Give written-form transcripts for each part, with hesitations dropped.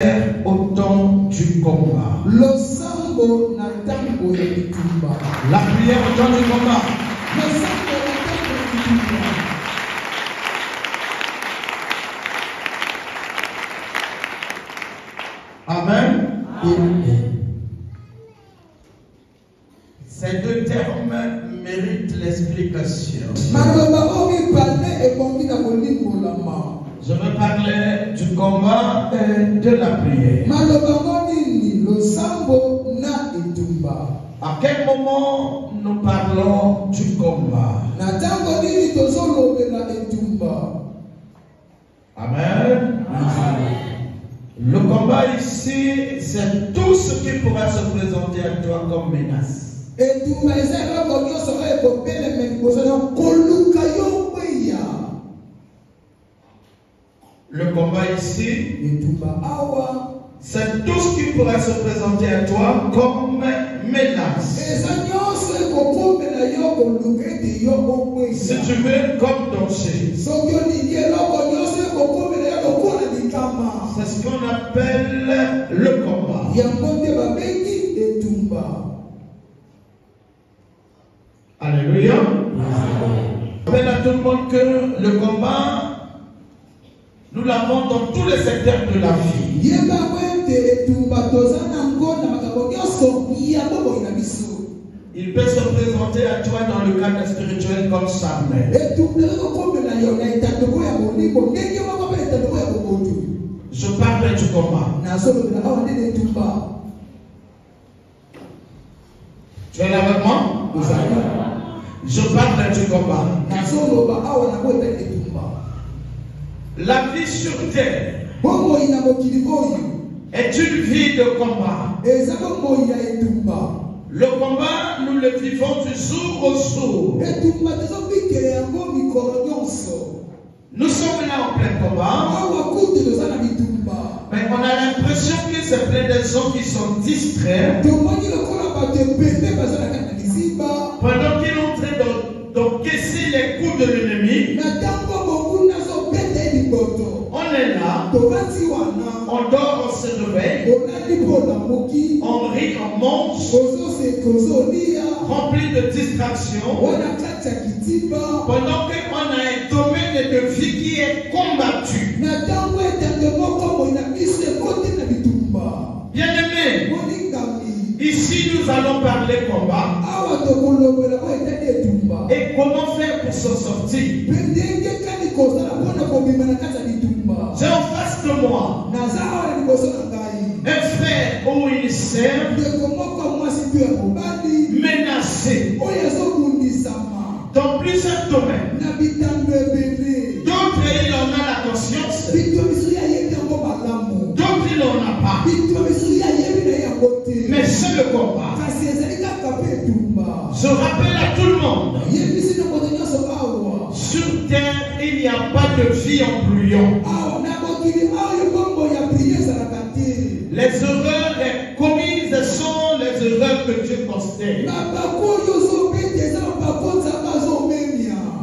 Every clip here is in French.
au temps du combat. Le sambo na tango ya bitumba. La prière au temps du combat. Le sambo na tango ya bitumba. Amen. Amen. Ces deux termes méritent l'explication. Je veux parler du combat et de la prière. À quel moment nous parlons du combat? Amen. Le combat ici, c'est tout ce qui pourra se présenter à toi comme menace. Le combat ici, c'est tout ce qui pourra se présenter à toi comme menace. Si tu veux, comme danger. C'est ce qu'on appelle le combat. Alléluia. Je rappelle à tout le monde que le combat, nous l'avons dans tous les secteurs de la vie. Il peut se présenter à toi dans le cadre spirituel comme Samuel. Je parle du combat. Tu es là avec moi? Je parle du combat. La vie sur terre est une vie de combat. Le combat, nous le vivons du jour au jour. Nous sommes là en plein combat. Mais on a l'impression que c'est plein de gens qui sont distraits. Pendant qu'ils sont en train d'encaisser les coups de l'ennemi. On est là. On dort, on se réveille. On rit, on mange. Rempli de distractions. Pendant qu'on a un domaine de vie qui est combattu. Bien aimé, ici nous allons parler combat. Et comment faire pour s'en sortir? J'ai en face de moi un frère ou une sœur menacé dans plusieurs domaines. D'autres, il en a la conscience. D'autres, il n'en a pas. Mais c'est le combat. Je rappelle à tout le monde, sur terre, il n'y a pas de vie en brouillon. Les erreurs commises sont les erreurs que Dieu constate.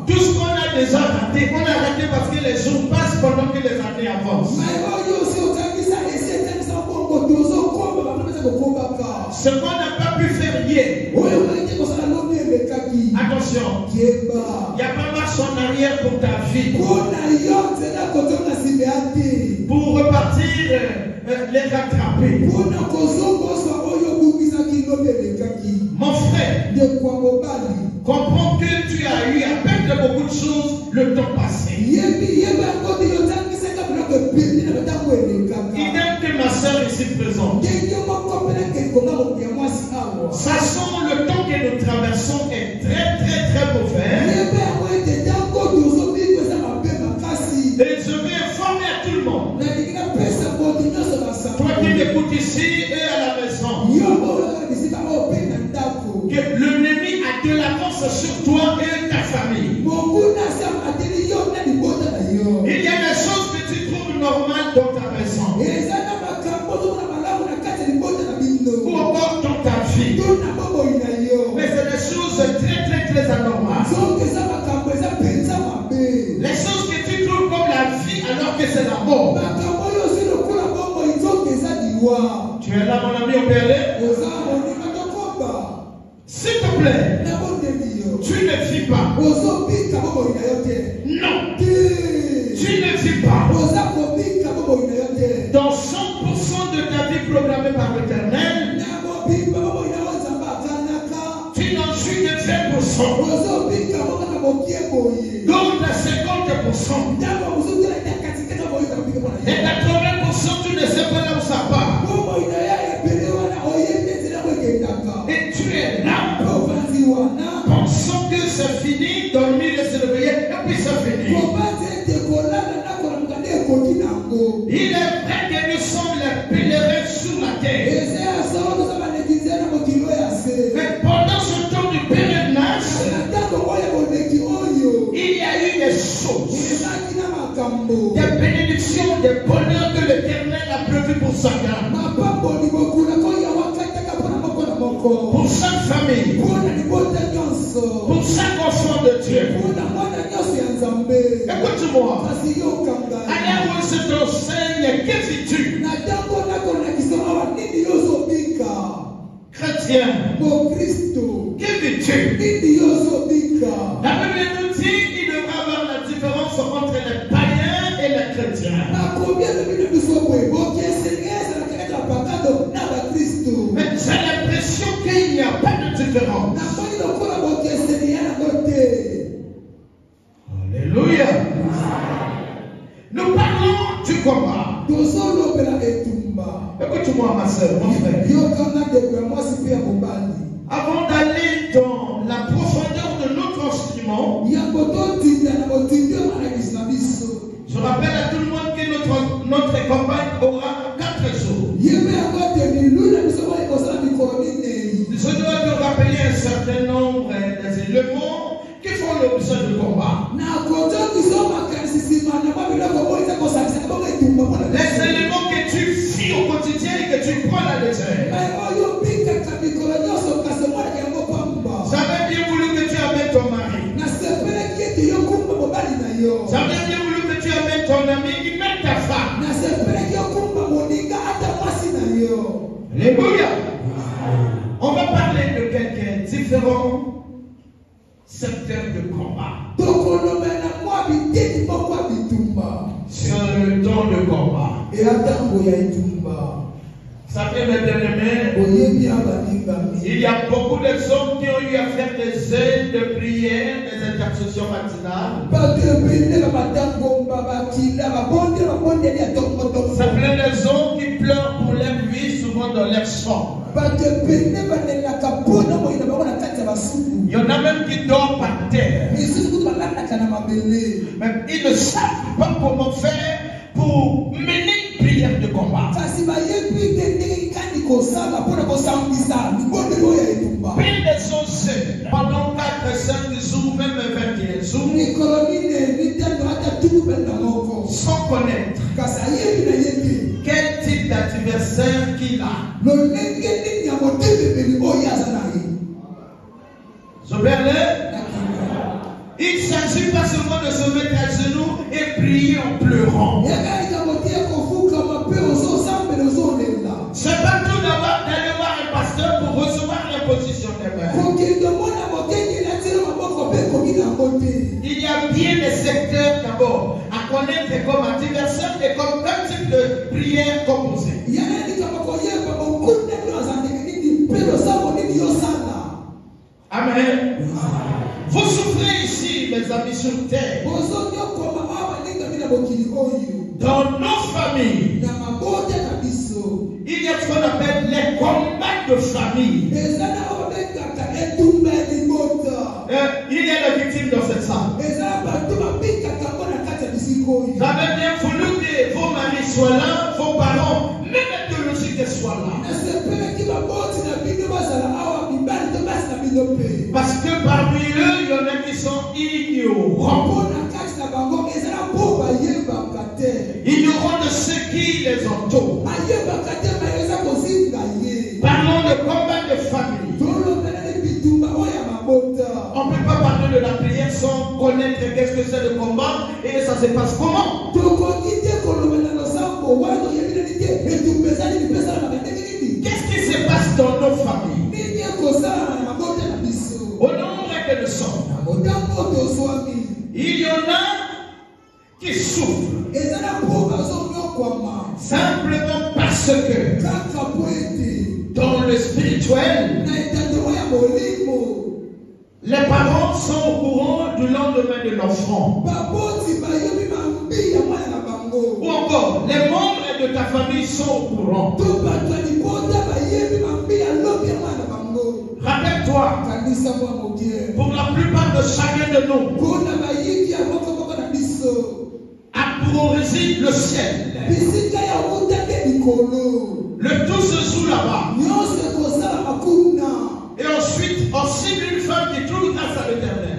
Tout ce qu'on a déjà raté, on a raté parce que les jours passent pendant que les années avancent. Ce qu'on n'a pas pu faire hier. Attention, il n'y a pas marche en arrière pour ta vie. Pour repartir, les rattraper. Mon frère, comprends que tu as eu à perdre beaucoup de choses le temps passé. Idem que ma soeur ici présente. Sachant le temps que nous traversons est très très très mauvais. Et je vais informer à tout le monde. Toi qui m'écoutes ici et à la maison. Que l'ennemi a de l'avance sur toi et ta famille. Il y a des choses que tu trouves normales dans ta maison. Ou encore dans ta vie. Mais c'est des choses très très très anormales. Les choses que tu trouves comme la vie alors que c'est la mort. voir. Tu es là, mon ami, on peut aller? Oza moninga tokoba. S'il te plaît, Na bondeli yo. tu ne vis pas. Ozo bika bobo ina yo te. Non, Te. tu ne vis pas. Oza kobika bobo ina yo te. Dans 100% de ta vie programmée par l'Éternel, Na bobimba bobo ina yo nzamba akanaka. tu n'en suis que 20%. Ozo bika bobo na bokie boye. Donc, la 50%. Ndaba ozo tela ina katika na boye kabika bona. Et 80%, tu ne sais pas là où ça part. Bobo ina ya epele wana oyende tena kwekendaka. Et tu es là, Bobanzi wana. pensant que c'est fini, dormir et se réveiller, et puis c'est fini. Bobanzi tekolala na kola mukande ekoti nango. Il est vrai que nous sommes les pèlerins sur la terre. Eze asawa kozaba nekize na mokilo ya se. Mais pendant ce temps du pèlerinage, Ntango oyo koleki oyo. il y a eu des choses, Ezaki na makambo. des bénédictions, des bonheurs que l'Éternel a prévu pour chacun, Mapamboli bokula koya wakataka mpona moko na moko. pour chaque famille, Mpona libota nyonso. pour chaque enfant de Dieu. Mpona mwana nyonso ya Nzambe. Écoute-moi, Kasi yokanga. alors où se t'enseigne, que vis-tu? Na ntango nakolakisa awa nini yozobika. Chrétien, Mokristo. que vis-tu? Nini yozobika. La Bible nous dit qu'il devrait avoir la différence entre les païens et les chrétiens. Nakombia bino biso boye bokesengeza na kaka bakado na bakristo. Mais j'ai l'impression qu'il n'y a pas de différence. Namoni lokola bokesengeza na kote. Alléluia. Nous parlons du combat. Tozolobela etumba. Écoute-moi, ma soeur, mon frère. Yokanga ndeko ya mwasi mpe ya mobali. Avant d'aller dans la profondeur de notre instrument, Yango totinda na botindi oyo balakisa biso. je rappelle à tout le monde que notre campagne aura 4 jours. Yebe yango te milula biso oyo ekosala mikolo minei. Je dois te rappeler un certain nombre des éléments qui font l'objet du combat. Na koto biso makanisi nsima na mwa biloko oyo eza kosalisa na bongo etumba mpona Les éléments que tu vis au quotidien et que tu prends la légère. mai oyo obikaka mikolo nyonso kasi omonaka yango pamba. J'avais bien voulu que tu amènes ton mari. Nasepelaki ete yokumba mobali na yo. J'avais bien voulu que tu amènes ton ami et même ta femme. Nasepelaki yokumba moninga ata mwasi na yo. Alléluia. On va parler de quelques différents secteurs de combat. Tokolobela mwa biteti moko ya bitumba. Sur le temps de combat. Eya ntango ya etumba. Ça fait mes bien-aimés. Oyebi ya balingami. Il y a beaucoup de hommes qui ont eu à faire des aides de prière, des intercessions matinales. Bato ebele babatangomba bakila babondeli ya tokotoko. C'est plein de hommes qui pleurent pour leur vie, souvent dans leur chambre. Bato ebele balelaka mpona moyina bango na kati ya basuku. Il y en a même qui dorment par terre. Misusu kutu balandaka na mabele. Mais ils ne savent pas comment faire pour mener une prière de combat. Kasi bayebi te ndenge kani kosala mpona kosambisa libondeli oyo ya etumba. Plein de sont seuls pendant 4, 5 jours, même 21 jours, mikolo minei mitano ata tuku penda moko. sans connaître Kasi ayebi na ye te. quel type d'adversaire qu'il a. Lolenge nini ya motembeli oyo aza na ye. Je perds. Il ne s'agit pas seulement de se mettre à genoux et prier en pleurant. Yakaika motie kofukama mpe ozosambela ozolela. C'est pas tout d'abord d'aller voir un pasteur pour recevoir l'imposition des mains. Kokende mona mokengeli atila maboko mpe ekoki nango te. Il y a bien des secteurs d'abord à connaître comme adversaire et comme quel type de prière composée. Yanandika koyeba mokulu ndenge oza ndenge nini mpe losambo nini yosala. Amen. Vous souffrez ici, mes amis sur terre, Ozonyokoma awa ndenge mina mokili oyo. dans nos familles. Na mabota na biso. Il y a ce qu'on appelle les combats de famille. Eza na oyo babengaka etumba ya libota. Il y a des victimes dans cette salle. Eza na bato babikaka ngo na kati ya bisika oyo. Vous avez bien voulu que vos maris soient là, vos parents, même biologiques soient là. Nasepelaki baboti na bino bazala awa mibali to basi na bino mpe. Parce que parmi eux, il y en a qui sont ignorants. Mpona kati na bango ezala mpo bayebaka te. Ignorants de ceux qui les entourent. Bayebaka te ma eza kozinga ye. Parlons de combat de famille. Tolobela ne bitumba oyo ya mabota. On ne peut pas parler de la prière sans connaître qu'est-ce que c'est le combat et ça se passe comment. Tokoki te kolobela losambo wana toyebi nani te etumba ezali mipesa na passe dans nos familles. Au nombre que nous sommes, il y en a qui souffrent simplement parce que dans le spirituel, les parents sont au courant du lendemain de l'enfant. Ou encore, les membres de ta famille sont au courant. Rappelle-toi, pour la plupart de chacun de nous, a pour origine le ciel. Le tout se joue là-bas. Et ensuite, on signe une femme qui trouve grâce à l'Éternel.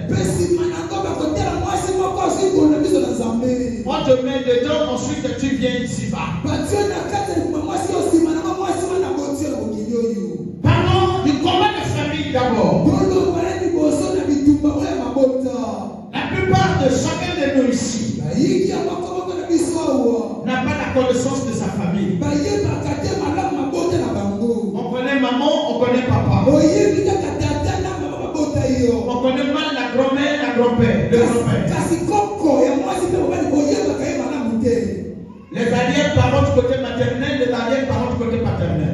On te met dedans, ensuite tu viens ici-bas. Parlons du combat de famille d'abord. La plupart de chacun de nous ici n'a pas la connaissance de sa famille. On connaît maman, on connaît papa. On connaît mal la grand-mère, la grand-père, le grand-père. Les arrière-parents du côté maternel, les arrière-parents du côté paternel.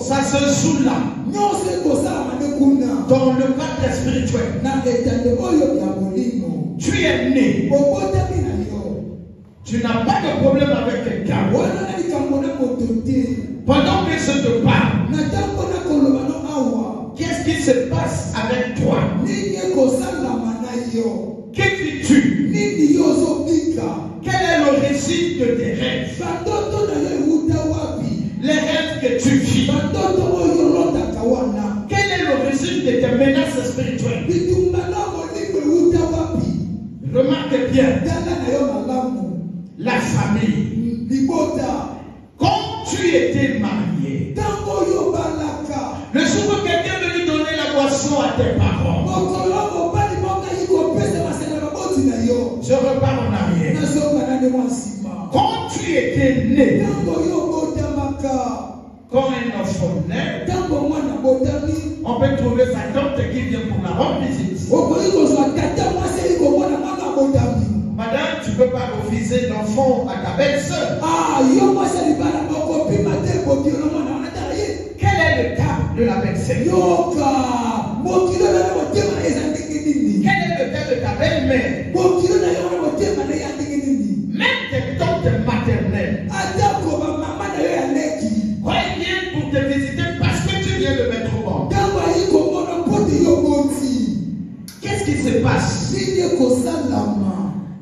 Ça se joue là. Dans le cadre spirituel. Tu es né. Tu n'as pas de problème avec quelqu'un. Pendant que je te parle, qu'est-ce qui se passe avec toi? Que dis-tu? Quel est l'origine de tes rêves? Les rêves que tu vis. Quelle est l'origine de tes menaces spirituelles? Remarque bien. La famille. Quand tu étais marié, le jour où quelqu'un veut lui donner la boisson à tes parents, je repars en arrière. Quand tu étais né, quand un enfant naît, on peut trouver sa tante qui vient pour la rendre visite. Madame, tu ne peux pas refuser l'enfant à ta belle-sœur. Quel est le cas de la belle-sœur? Quel est le cas de ta belle-mère? Même tes tantes maternelles. Quand ils viennent pour te visiter parce que tu viens de mettre au monde. Qu'est-ce qui se passe?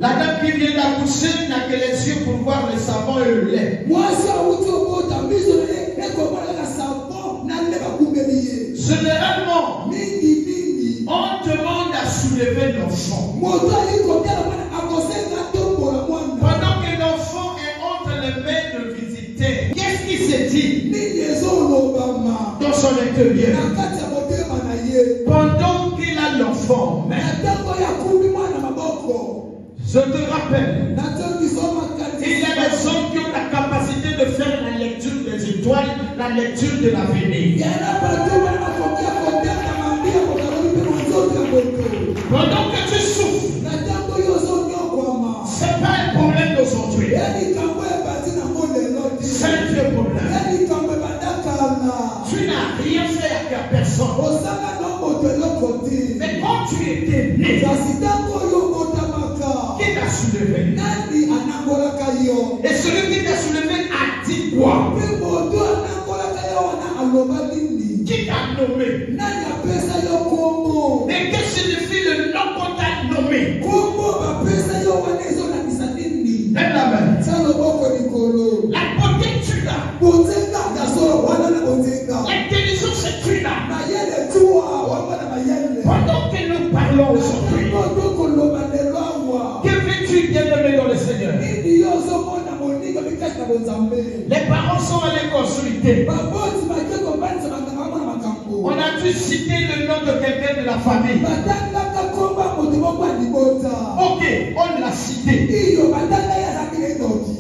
La dame qui vient d'accoucher n'a que les yeux pour voir le savon et le lait. Généralement, on demande à soulever l'enfant. Pendant que l'enfant est entre les mains de visiteurs, qu'est-ce qui se dit dans son intérieur? Pendant qu'il a l'enfant, je te rappelle, il y a des hommes qui ont la capacité de faire la lecture des étoiles, la lecture de l'avenir. Pendant que tu souffres, ce n'est pas un problème d'aujourd'hui. C'est un vieux problème. Tu n'as rien fait à personne. Mais quand tu étais né, qui t'a soulevé? Et celui qui t'a soulevé a dit quoi? Qui t'a nommé? Et que signifie le nom qu'on t'a nommé? Lève la main. La beauté tu l'as. L'intelligence tu l'as. Pendant que nous parlons aujourd'hui, que veux-tu bien-aimé dans le Seigneur? Les parents sont allés consulter. On a dû citer le nom de quelqu'un de la famille. Ok, on l'a cité.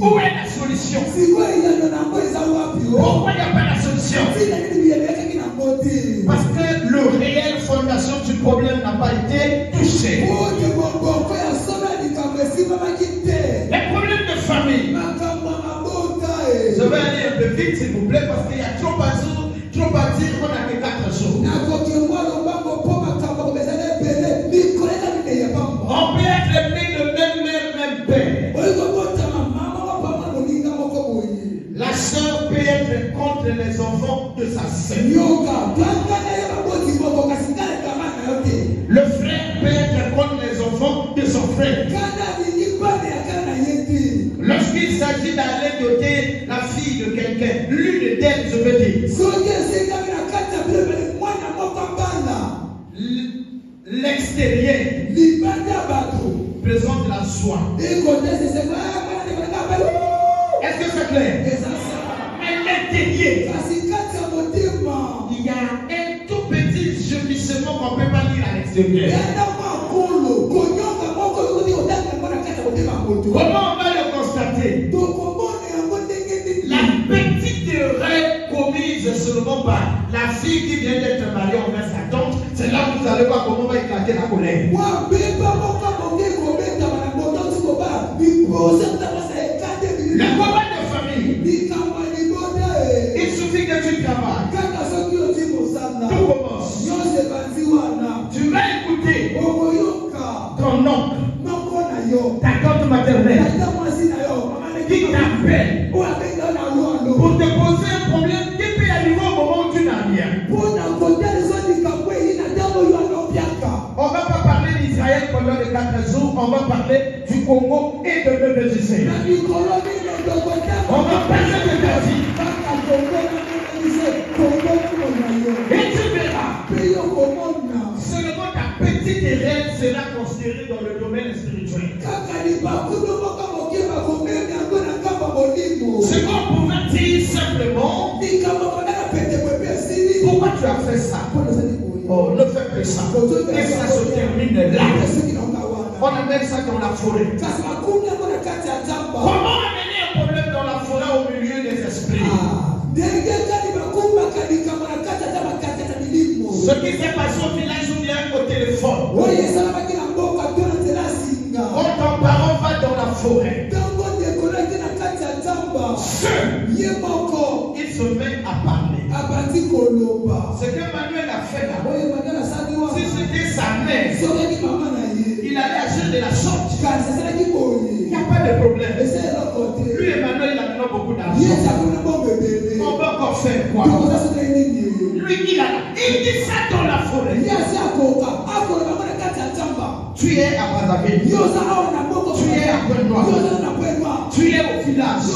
Où est la solution? solution? Pourquoi il n'y a pas la solution? Parce que le réel fondation du problème n'a pas été touché. Les problèmes de famille. Je vais aller un peu vite s'il vous plaît parce qu'il y a trop à dire qu'on a que 4 jours. On peut être né de même mère, même père. La sœur peut être contre les enfants de sa sœur. Le frère peut être contre les enfants de son frère. Lorsqu'il s'agit d'aller doter la fille de quelqu'un, l'une d'elles, je veux dire, l'extérieur présente la joie. Est-ce que c'est clair? Mais l'intérieur, il y a un tout petit gémissement qu'on ne peut pas lire à l'extérieur. Comment on va le constater? La petite erreur commise seulement par la fille qui vient d'être mariée envers sa tante, c'est là que vous allez voir comment on va éclater la colère. Le combat de famille, il suffit que tu travailles. Tout commence. Tu vas écouter ton oncle, ta tante maternelle, qui t'appelle pour te poser un problème qui peut arriver au moment où tu n'as rien. On ne va pas parler d'Israël pendant les 4 jours, on va parler du Congo et de nos musiciens. On va parler de ta vie. Et tu verras, seulement ta petite erreur sera considérée dans le domaine spirituel. Ce qu'on pourrait dire simplement, pourquoi tu as fait ça? Oh, ne fais plus ça. Et ça se termine là. On appelle ça dans la forêt. Comment amener un problème dans la forêt au milieu des esprits? Ce qui s'est passé au village ou bien au téléphone. Quand ton parent va dans la forêt, seul, il se met à parler. Ce que Manuel a fait là, si c'était sa mère, il allait agir de la sorte. Il n'y a pas de problème. Lui, Emmanuel, il a donné beaucoup d'argent. On va encore faire quoi? Lui, il dit ça dans la forêt. Tu es à Brazzaville. Tu es à Pointe-Noire. Tu es au village.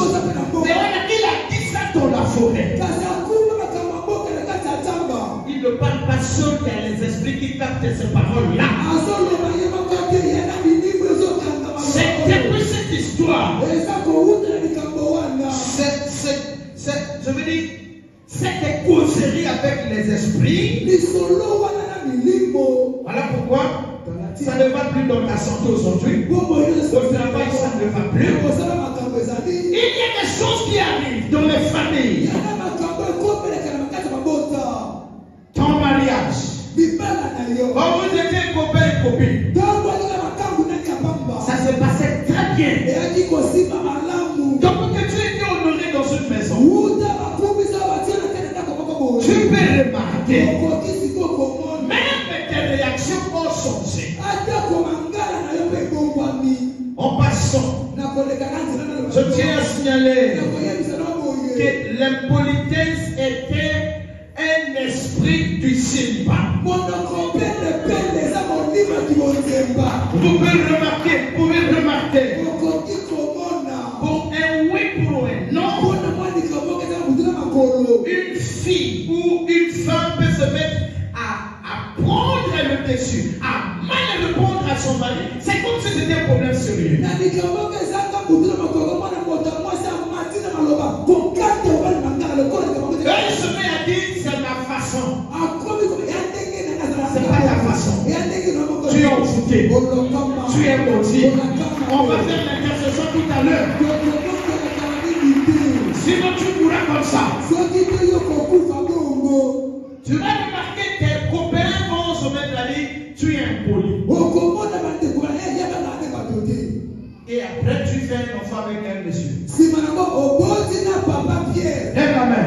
Mais il a dit ça dans la forêt. Il ne parle pas seul, il y a les esprits qui captent ces paroles-là. C'est depuis cette histoire. Je veux dire, cette causerie avec les esprits. Voilà pourquoi ça ne va plus dans ta santé aujourd'hui. Au travail, ça ne va plus. Il y a des choses qui arrivent dans les familles. Ton mariage. Quand vous étiez copain et copine, ça se passait très bien. Donc que tu étais honoré dans une maison, tu peux remarquer même tes réactions ont changé. En passant, je tiens à signaler que l'impolitesse était un esprit du Simba. Vous pouvez remarquer, pour un oui, pour un non, une fille ou une femme peut se mettre à prendre le dessus, à mal répondre à son mari. C'est comme si c'était un problème sérieux. Elle se met à dire c'est ma façon. C'est pas ta façon. Tu es envoûté. Tu es maudit. On va faire l'intercession tout à l'heure. Sinon tu mourras comme ça. Tu vas remarquer que tes copains vont se mettre à dire tu es impoli. Et après tu fais un enfant avec un monsieur. Lève la main.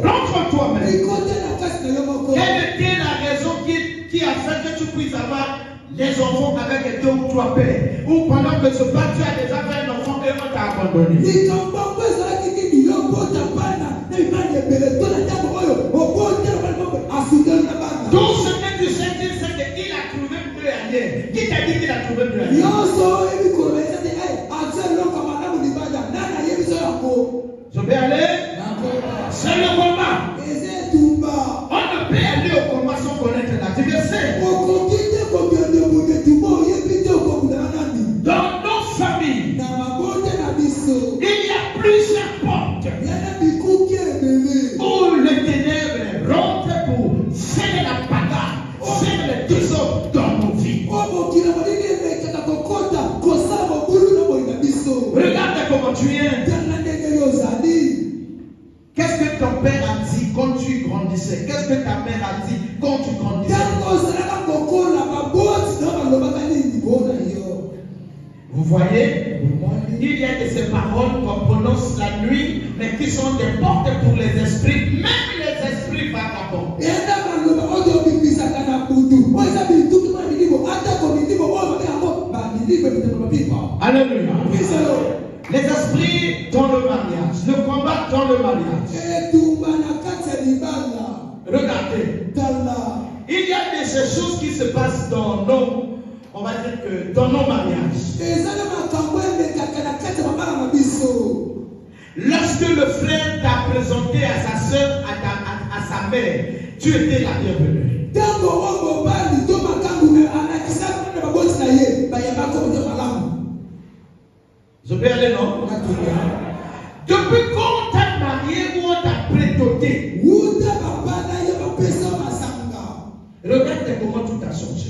Rentre en toi-même. Quelle était la raison qui a fait que tu puisses avoir les enfants avec 2 ou 3 pères? Ou pendant que ce pas tu as déjà fait un enfant et on t'a abandonné? Tout ce que tu sais, tu sais qu'il a trouvé mieux ailleurs. Qui t'a dit qu'il a trouvé mieux ailleurs? Je vais aller. C'est le combat. On ne peut aller au combat sans connaître l'adversaire. Dans nos familles, il y a plusieurs portes où les ténèbres rentrent pour faire la bagarre, faire le désordre dans nos vies. Regarde comment tu es. Qu'est-ce que ton père a dit quand tu grandissais? Qu'est-ce que ta mère a dit quand tu grandissais? Vous voyez, il y a de ces paroles qu'on prononce la nuit, mais qui sont des portes pour les esprits, même les esprits vagabonds. Alléluia. Les esprits dans le mariage, le combat dans le mariage. Regardez, il y a des choses qui se passent dans nos, on va dire que dans nos mariages. Lorsque le frère t'a présenté à sa soeur, à sa mère, tu étais la bienvenue. Je peux aller, non? Depuis quand on t'a marié ou on t'a prédoté? Regarde comment tout a changé.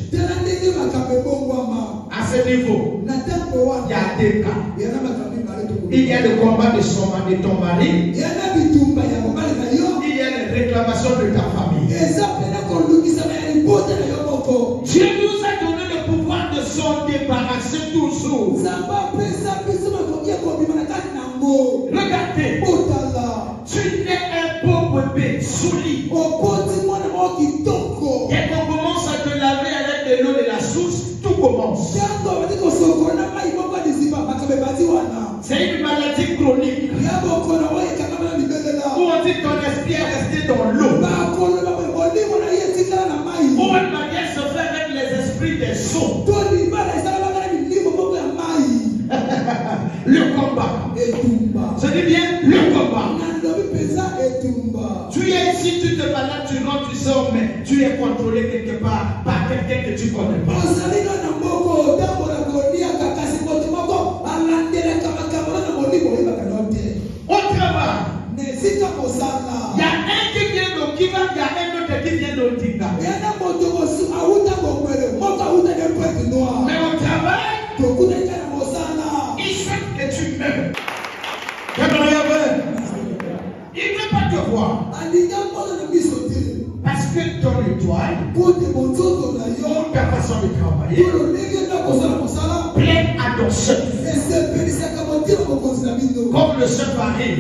À ce niveau, il y a 2 cas. Il y a le combat de ton mari. Il y a les réclamations de ta famille. Dieu nous a donné le pouvoir de s'en débarrasser toujours. Regardez, tu n'es un pauvre bébé solide. Dès qu'on commence à te laver avec de l'eau de la source, tout commence. C'est une maladie chronique. Où on dit ton esprit est resté dans l'eau. Où une manière se fait avec les esprits des eaux. Le combat. Je dis bien le combat. Tu es ici, tu te balades, tu rentres, tu sors, mais tu es contrôlé quelque part par quelqu'un que tu connais pas. Au travail, il y a un qui vient d'Okiva, il y a un autre qui vient d'Otika. Mais au travail, il souhaite que tu meurs. Il ne veut pas te voir. Parce que ton étoile, ta façon de travailler, plaît à ton chef. Comme le chef arrive,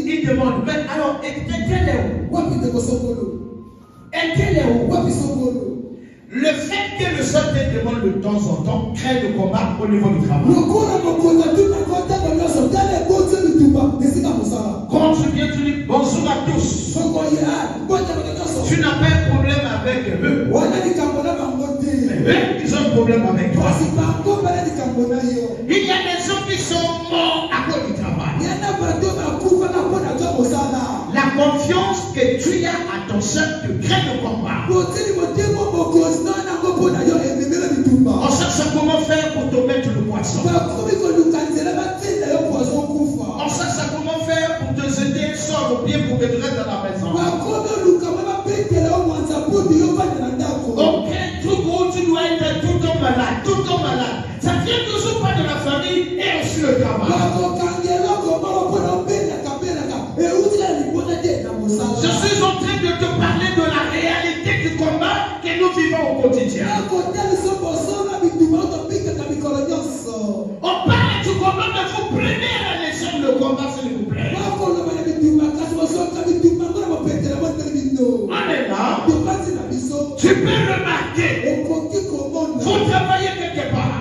il demande, mais alors, est-elle où? Le fait que le chef te demande de temps en temps crée le combat au niveau du travail. Quand tu viens, tu dis bonjour à tous. Tu n'as pas un problème avec eux. Mais eux, ils ont un problème avec toi. Il y a des gens qui sont morts à cause du travail. La confiance que tu as à ton chef te crée le combat. On cherche comment faire pour te mettre le poisson. On cherche comment faire pour te jeter un sort au pied pour que tu restes dans la maison. Aucun truc où tu dois être tout le temps malade, Ça vient toujours pas de la famille et aussi le travail. combat, s'il vous plaît. Maintenant, tu peux remarquer, vous travaillez quelque part.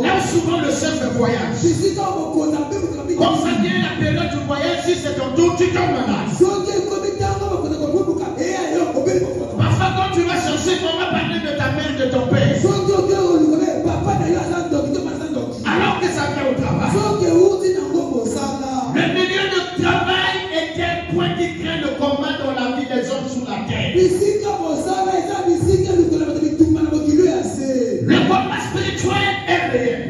Là où souvent le chef de voyage. Comme ça vient la période du voyage, si c'est ton tour, tu tombes malade. Parfois, quand tu vas chercher, on va parler de ta mère, de ton père. Alors que ça vient au travail. Le milieu de travail est un point qui crée le combat dans la vie des hommes sur la terre. Le combat spirituel est réel.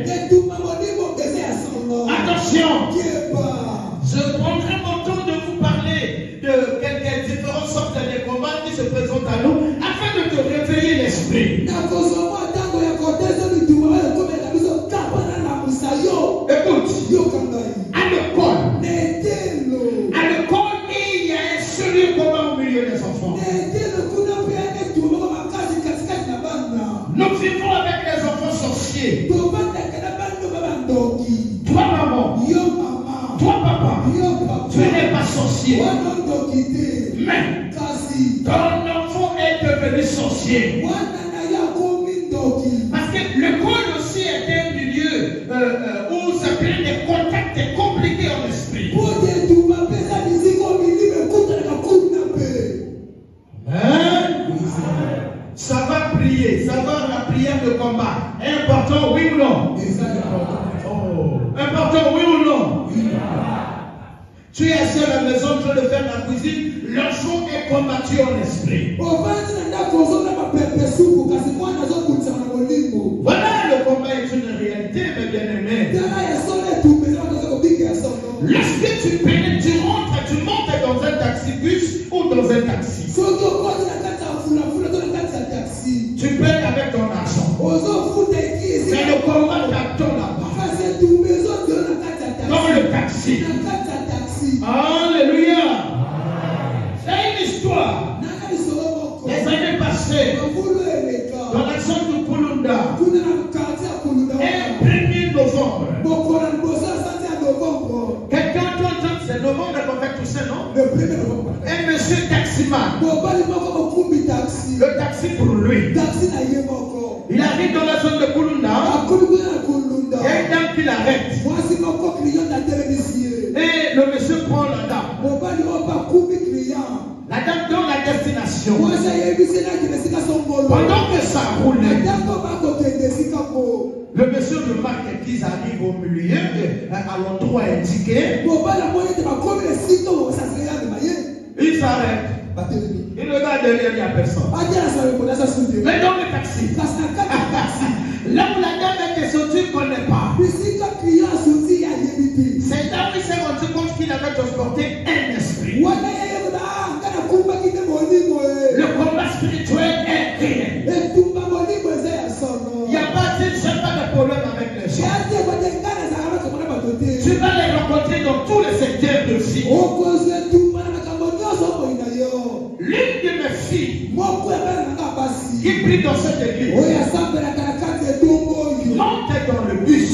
Attention, je prendrai mon temps de vous parler de quelques différentes sortes de combats qui se présentent à nous afin de te réveiller l'esprit. Écoute, à l'école, il y a un sérieux combat au milieu des enfants. Nous vivons avec les enfants sorciers. Toi maman, toi papa, tu n'es pas sorcier. Mais ton enfant est devenu sorcier. Parce que l'école aussi est un milieu où ça crée des contacts compliqués en esprit. Hein? Ça va prier, ça va la prière de combat. Important, oui ou non? Important, oui ou non? Tu es assis à la maison en train de faire la cuisine, l'enfant est combattu en esprit. Voilà, le combat est une réalité, mes bien-aimés. Lorsque tu pénètres, tu rentres, tu montes dans un taxi-bus ou dans un taxi. Tu payes avec ton argent. C'est le combat t'attend là-bas. Dans le taxi. Alléluia. C'est une histoire. Les années passées, dans la zone de Kulunda, un 1er novembre, quelqu'un entend c'est novembre qu'on fait tout ça, non? Un monsieur taximan, le taxi pour lui, il arrive dans la zone de Kulunda, il y a une dame qui l'arrête. Et le monsieur prend la dame. La dame donne la destination. Pendant que ça roule, le monsieur remarque qu'ils arrivent au milieu, à l'endroit indiqué. Il s'arrête. Il regarde derrière, il n'y a personne. Mais dans le taxi, là où la dame était sortie, il ne connaît pas. C'est là où il s'est rendu compte qu'il avait transporté un esprit. Le combat spirituel est réel. Il n'y a pas de problème avec les gens. Tu vas les rencontrer dans tous les secteurs de vie. L'une de mes filles qui prie dans cette église montait dans le bus.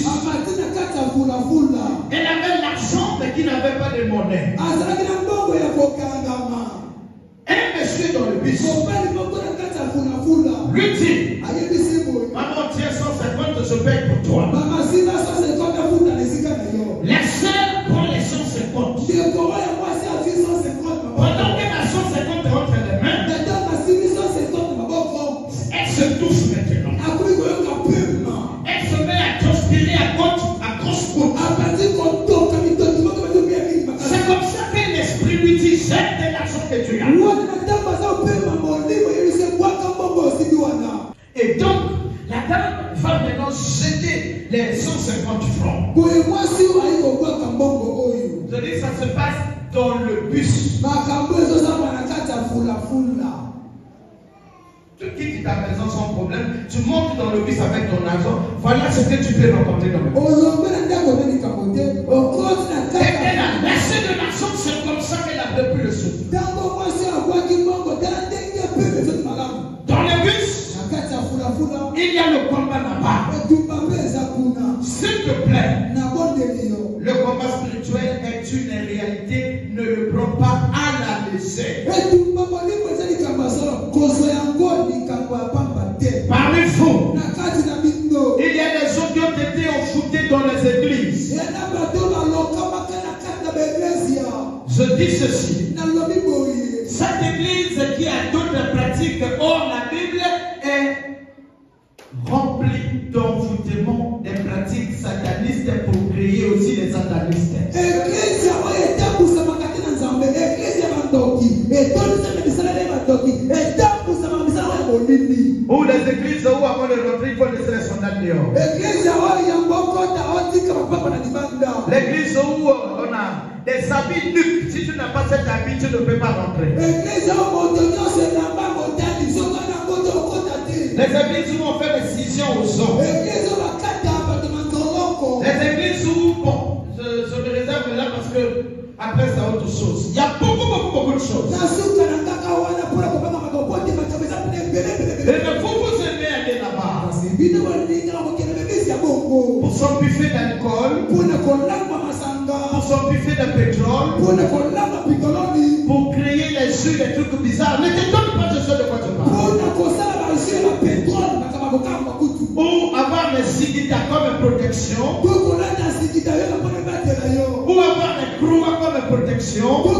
Elle avait l'argent mais qui n'avait pas de monnaie. Un monsieur dans le bus lui dit, maman, tiens 150, je paye pour toi. La sœur prend les 150. Pendant que la 150 rentre les mains, elle se touche maintenant. Elle se met à transpirer à gauche côte. C'est comme ça que l'esprit lui dit, jette de l'argent que tu as. Et donc, la dame va maintenant jeter les 150 francs. Je dis, ça se passe dans le bus. Tu quittes ta maison sans problème, tu montes dans le bus avec ton argent. Voilà ce que tu peux rencontrer dans le bus. Et elle a lâché de l'argent, c'est comme ça qu'elle avait plus le souffle. Dans le bus, il y a le combat là-bas. S'il te plaît, le combat spirituel Je dis ceci. Cette église qui a d'autres pratiques hors la Bible est remplie d'envoûtement des pratiques satanistes pour créer aussi des satanistes. Ou les églises où avant de rentrer, il faut laisser les sondages dehors. L'église où on a des habits nus. Si tu n'as pas cet habit, tu ne peux pas rentrer. Les églises où on fait des scissions au son. Les églises où, bon, je me réserve là parce que après c'est autre chose. Il y a beaucoup de choses. Et il faut vous aimer à aller là-bas. Pour son buffet d'alcool, pour son buffet de pétrole, pour créer les jeux, les trucs bizarres. Ne te donne pas de ce de quoi tu parles. Ou avoir les sigita comme protection. Ou avoir les croix comme protection. Donc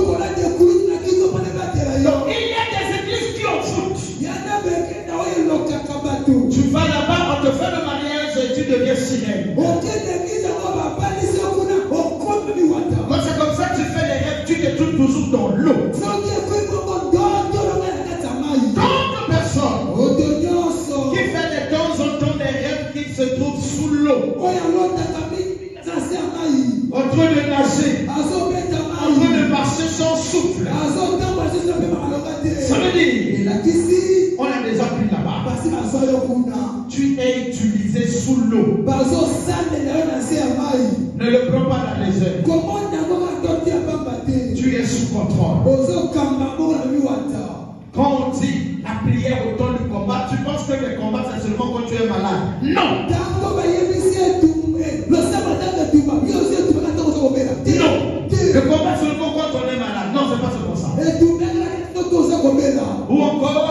il y a des églises qui ont foutu. Tu vas là-bas, on te fait le mariage et tu deviens sirène. Quand c'est comme ça que tu fais les rêves, tu te trouves toujours dans l'eau. D'autres personnes qui font de temps en temps des rêves qui se trouvent sous l'eau. En train de nager, en train de marcher sans souffle. Ça veut dire, on a déjà pris là-bas. Tu es utilisé sous l'eau. Ne le prends pas dans les airs. Tu es sous contrôle. Quand on dit la prière au temps du combat, tu penses que le combat c'est seulement quand tu es malade. Non. Le combat c'est seulement quand on est malade. Non, c'est pas seulement ça. Ou encore,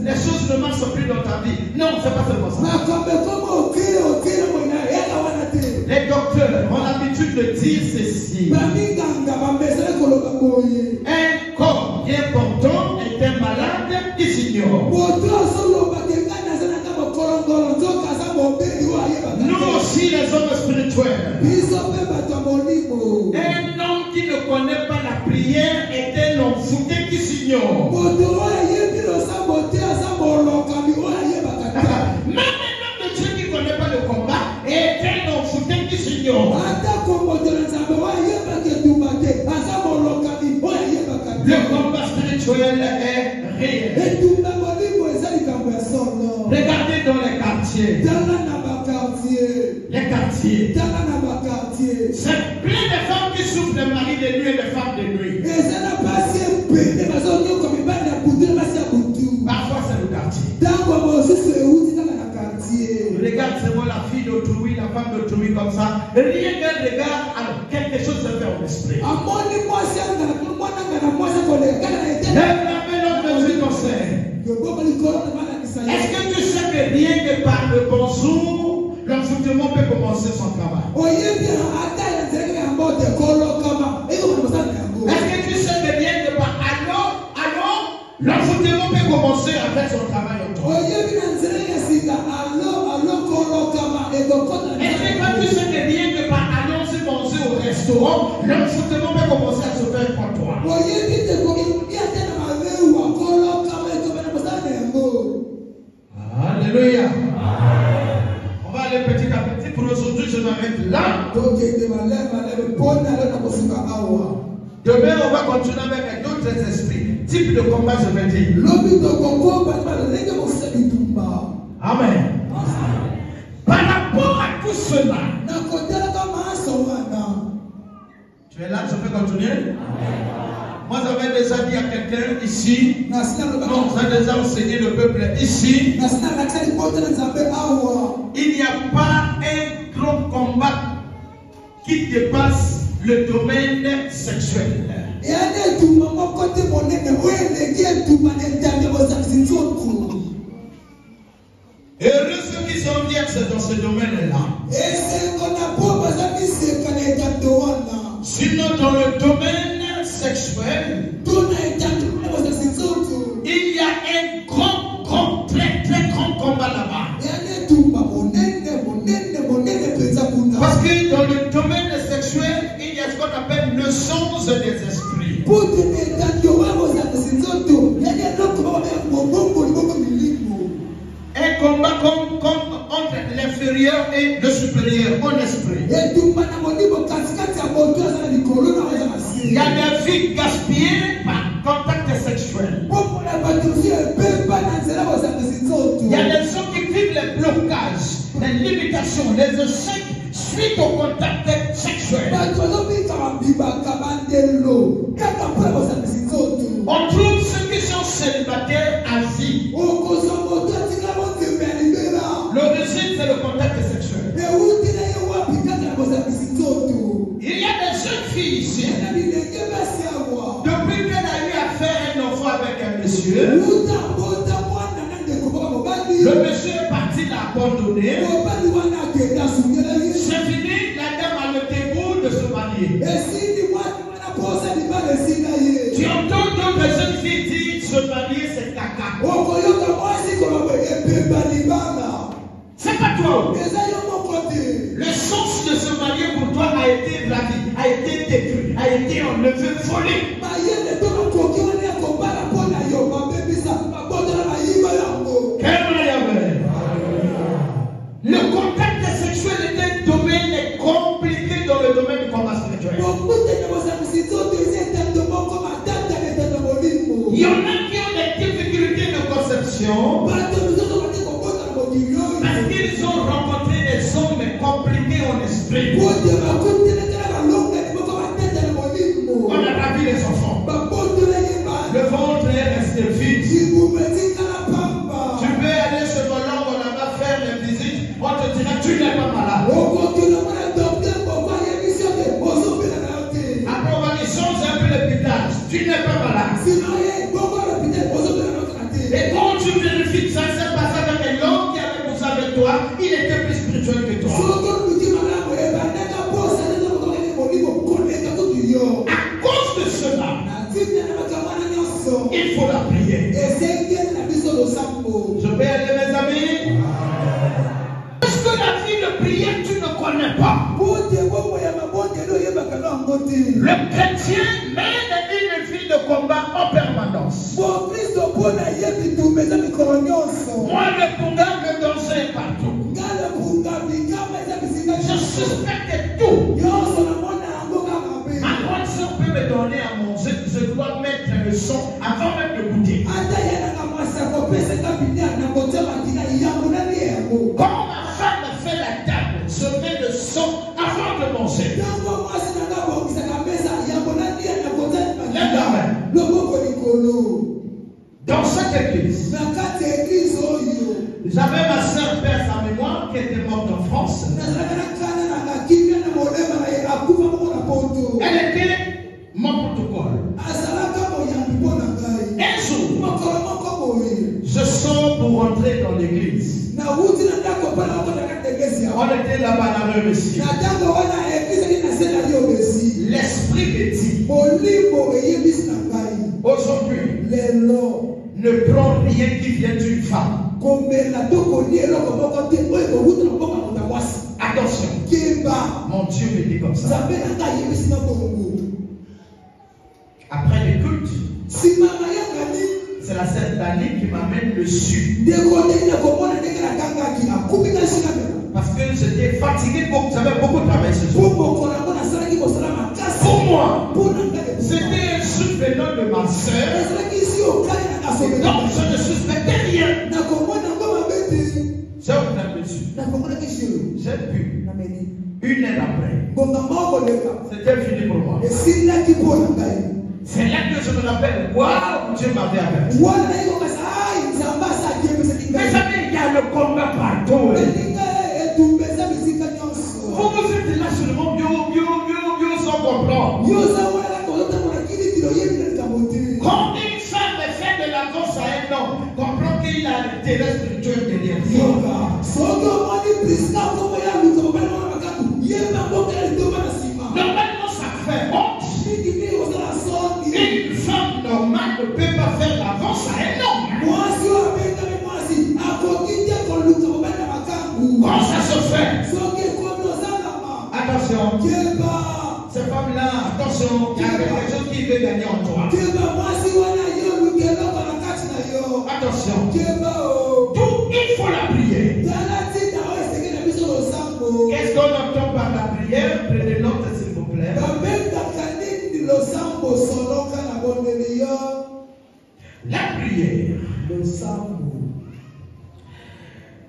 les choses ne marchent plus dans ta vie. Non, c'est pas seulement ça. Les docteurs ont l'habitude de dire ceci. Un corps bien portant est un malade qui s'ignore. Nous aussi, les hommes spirituels. Un homme qui ne connaît pas la prière est un envoûté qui s'ignore. Même un homme de Dieu qui ne connaît pas le combat est un envoûté qui s'ignore. Le combat spirituel est réel. Regardez dans les quartiers. Les quartiers. C'est plein de femmes qui souffrent de mari de nuit et de femmes de nuit. Parfois c'est le quartier. Regarde seulement la fille d'autrui, la femme d'autrui comme ça. Rien qu'un regard, alors quelque chose se fait en esprit. Lève la main l'autre Dieu conseille. Est-ce que tu sais que rien que par le bonjour, l'envoûtement peut commencer son travail? Est-ce que tu sais que rien que par allô, l'envoûtement peut commencer à faire son travail en toi? Est-ce que tu sais que rien que par annoncer manger au restaurant, l'envoûtement peut commencer à se faire pour toi? Alléluia. On va aller petit à petit. Pour aujourd'hui, je m'arrête là. Demain, on va continuer avec d'autres esprits. Type de combat, je vais dire. Amen. Par rapport à tout cela, tu es là, je peux continuer? Moi, j'avais déjà dit à quelqu'un ici, non, j'ai déjà enseigné le peuple ici, il n'y a pas un grand combat qui dépasse le domaine sexuel. Heureux ceux qui sont vierges dans ce domaine-là. Sinon, dans le domaine Un combat entre l'inférieur et le supérieur en esprit. Il y a des vies gaspillées par contact sexuel. Il y a des gens qui vivent les blocages, les limitations, les échecs suite au contact sexuel. On trouve ceux qui sont célibataires à vie. L'origine, c'est le contact sexuel. Il y a des jeunes filles ici. Depuis qu'elle a eu à faire un enfant avec un monsieur, le monsieur est parti l'abandonner. C'est fini, la dame a le dégoût de se marier. Tu entends d'autres jeunes filles dire se marier c'est caca. C'est pas toi. Le sens de se marier pour toi a été bravi, a été détruit, a été enlevé, volé. Le contact sexuel est un domaine compliqué dans le domaine du combat spirituel. Il y en a qui ont des difficultés de conception parce qu'ils ont rencontré des hommes compliqués en esprit. On a ravi les enfants. Le ventre est resté vide. Tu peux aller chez mon oncle, on va faire les visites, on te dira tu n'es pas malade. Après on va dire change un peu l'hôpital, tu n'es pas malade. Et quand tu vérifies que ça s'est passé avec un homme qui avait poussé avec toi, il était plus spirituel que toi. À cause de cela, il faut la prière. Je vais aller, mes amis. Parce que la vie de prière, tu ne connais pas. Le chrétien mène une vie de combat en permanence. Moi, le combat, le danger est partout. Je suspecte tout. Ma grande soeur peut me donner à manger, je dois mettre le son avant même de goûter. Quand ma femme fait la table, je mets le son avant de manger. Dans cette église, j'avais ma soeur père sa mémoire qui était morte en France. Elle était mon protocole. Un jour, je sors pour rentrer dans l'église. On était là-bas dans le Messie. L'esprit me dit, aujourd'hui, ne prends rien qui vient d'une femme. Attention, mon Dieu me dit comme ça. Après les cultes, c'est la sœur Dani qui m'amène le sud. Parce que j'étais fatigué, j'avais beaucoup travaillé ce jour. Pour moi, c'était un jour venant de ma sœur. Donc je ne suspectais rien. J'ai ouvert le dessus. J'ai bu. Une heure après, c'était fini pour moi. C'est là que je me rappelle, waouh, Dieu m'avait averti. Mais jamais il y a le combat partout. Vous êtes là seulement, sans comprendre. Quand une femme fait de la force à un homme, comprend qu'il a l'intérêt spirituel derrière lui. Normalement, ça fait honte. Une femme normale ne peut pas faire l'avance à un homme. Quand ça se fait, attention, Ces femmes-là, attention, il y a quelque chose qui veut gagner en toi. Attention. Tout, il faut la prière. Qu'est-ce qu'on entend par la prière? Prenez note s'il vous plaît. La prière.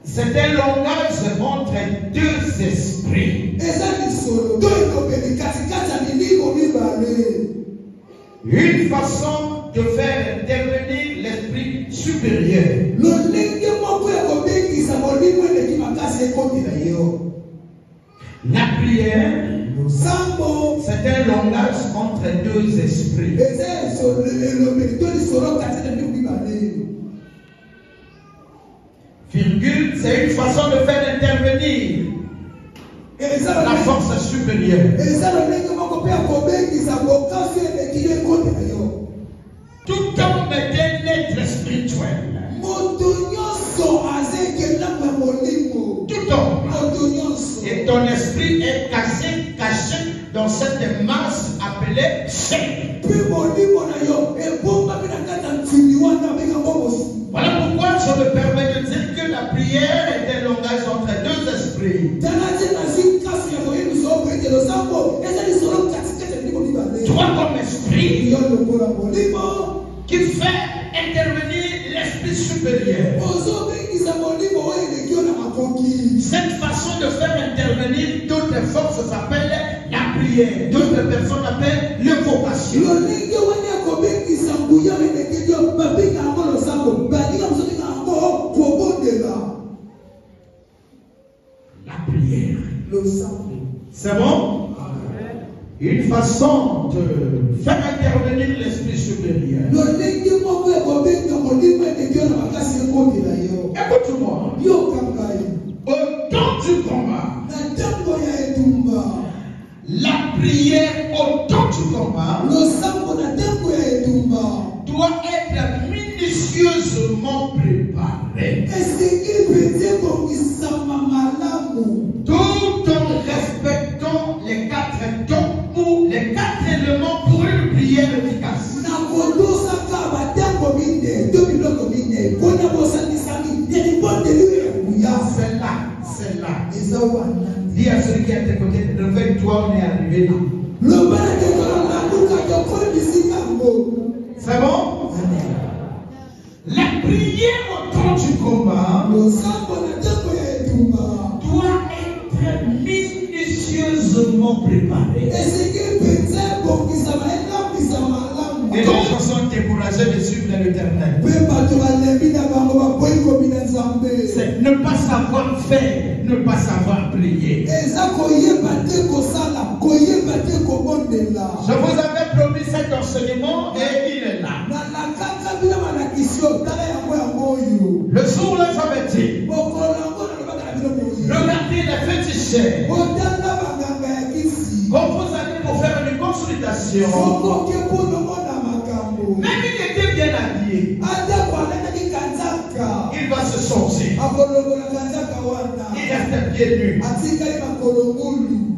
C'est un langage entre deux esprits. Une façon de faire intervenir l'esprit supérieur. La prière, c'est un langage entre deux esprits. Virgule, c'est une façon de faire intervenir la force supérieure. Tout homme est un être spirituel. Tout homme. Et ton esprit est caché dans cette masse appelée chair. Voilà pourquoi je me permets de dire que la prière est un langage entre deux esprits. Toi comme esprit qui fait intervenir l'esprit supérieur. Cette façon de faire intervenir d'autres forces s'appelle la prière. D'autres personnes appellent l'invocation. La prière. C'est bon? Une façon de faire intervenir l'esprit supérieur. Écoute-moi. Au temps du combat, la prière au temps du combat doit être minutieusement préparée. Tout en respectant les 4 dons ou les 4 éléments pour une prière efficace. C'est là. Dis à celui qui est à tes côtés, réveille-toi, on est arrivé là. C'est bon? La prière au temps du combat doit être minutieusement préparée. Et les gens sont découragés de suivre l'Éternel. C'est ne pas savoir faire, ne pas savoir prier. Je vous avais promis cet enseignement et il est là. Le jour où j'avais dit, regardez les féticheurs. Quand vous allez pour faire une consultation, même il était bien habillé, il va se sortir. Il reste pieds nus.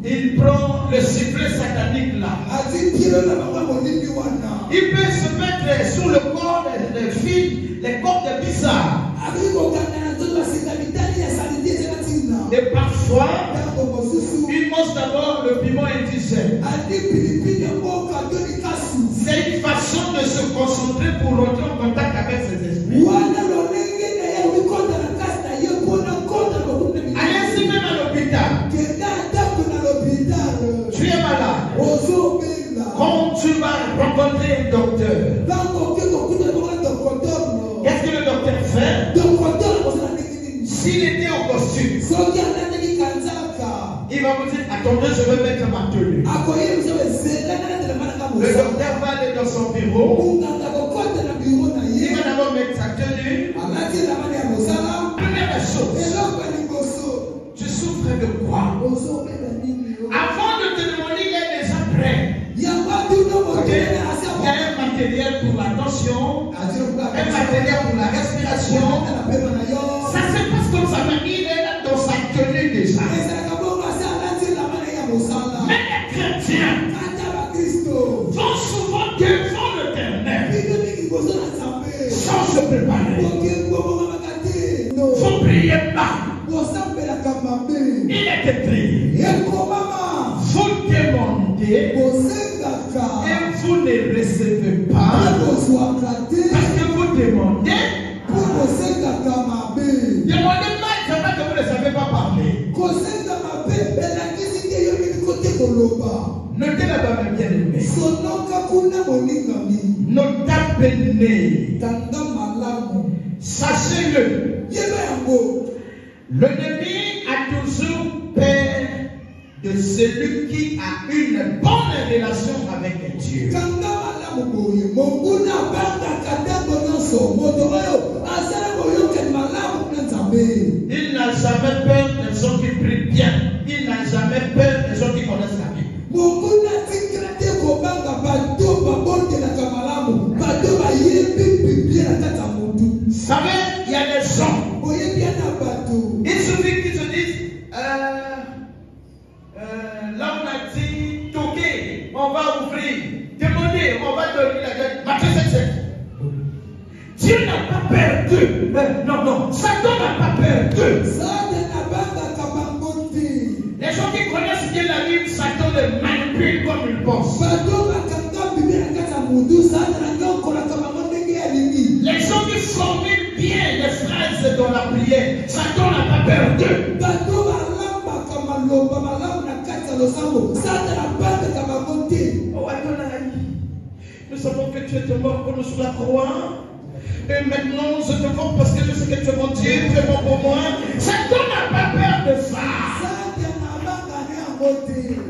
Il prend le sifflet satanique là. Il peut se mettre sur le corps des filles, les corps de bizarres. Et parfois, il mange d'abord le piment indigène. C'est une façon de se concentrer pour rentrer en contact avec ses esprits. Allez-y même à l'hôpital. Tu es malade. Quand tu vas rencontrer un docteur, qu'est-ce que le docteur fait? S'il était au costume, il va vous dire, attendez, je vais mettre ma tenue. Le docteur va aller dans son bureau. Il va d'abord mettre sa tenue. Première chose, tu souffres de quoi? Avant de te demander, il est déjà prêt. Okay. Il y a un matériel pour la tension, un matériel pour la respiration. Ça se passe comme ça, mais il est là dans sa tenue déjà. Mais les chrétiens vont souvent devant l'Éternel sans se préparer. Vous priez pas. Il est écrit. Vous demandez et vous ne recevez pas parce que vous demandez. Demandez mal, c'est pas que vous ne savez pas parler. Notez là-bas, mes bien-aimés. Notez. Sachez-le. L'ennemi a toujours peur de celui qui a une bonne relation avec Dieu. Il n'a jamais peur des gens qui prient bien. Il n'a jamais peur des gens qui connaissent la Bible. Vous savez, il y a des gens. Il suffit qu'ils se disent là on a dit toquer, on va ouvrir, demander, on va donner la gueule. Matthieu 7. Dieu n'a pas peur d'eux. Non, Satan n'a pas peur d'eux. Les gens qui connaissent bien la Bible, Satan les manipule comme il pense. Les gens qui formulent bien les phrases dans la prière, Satan n'a pas peur d'eux. Nous savons que tu es mort pour nous sur la croix. Et maintenant, je te vois parce que je sais que tu es mon Dieu, tu es bon pour moi. Satan n'a pas peur de ça.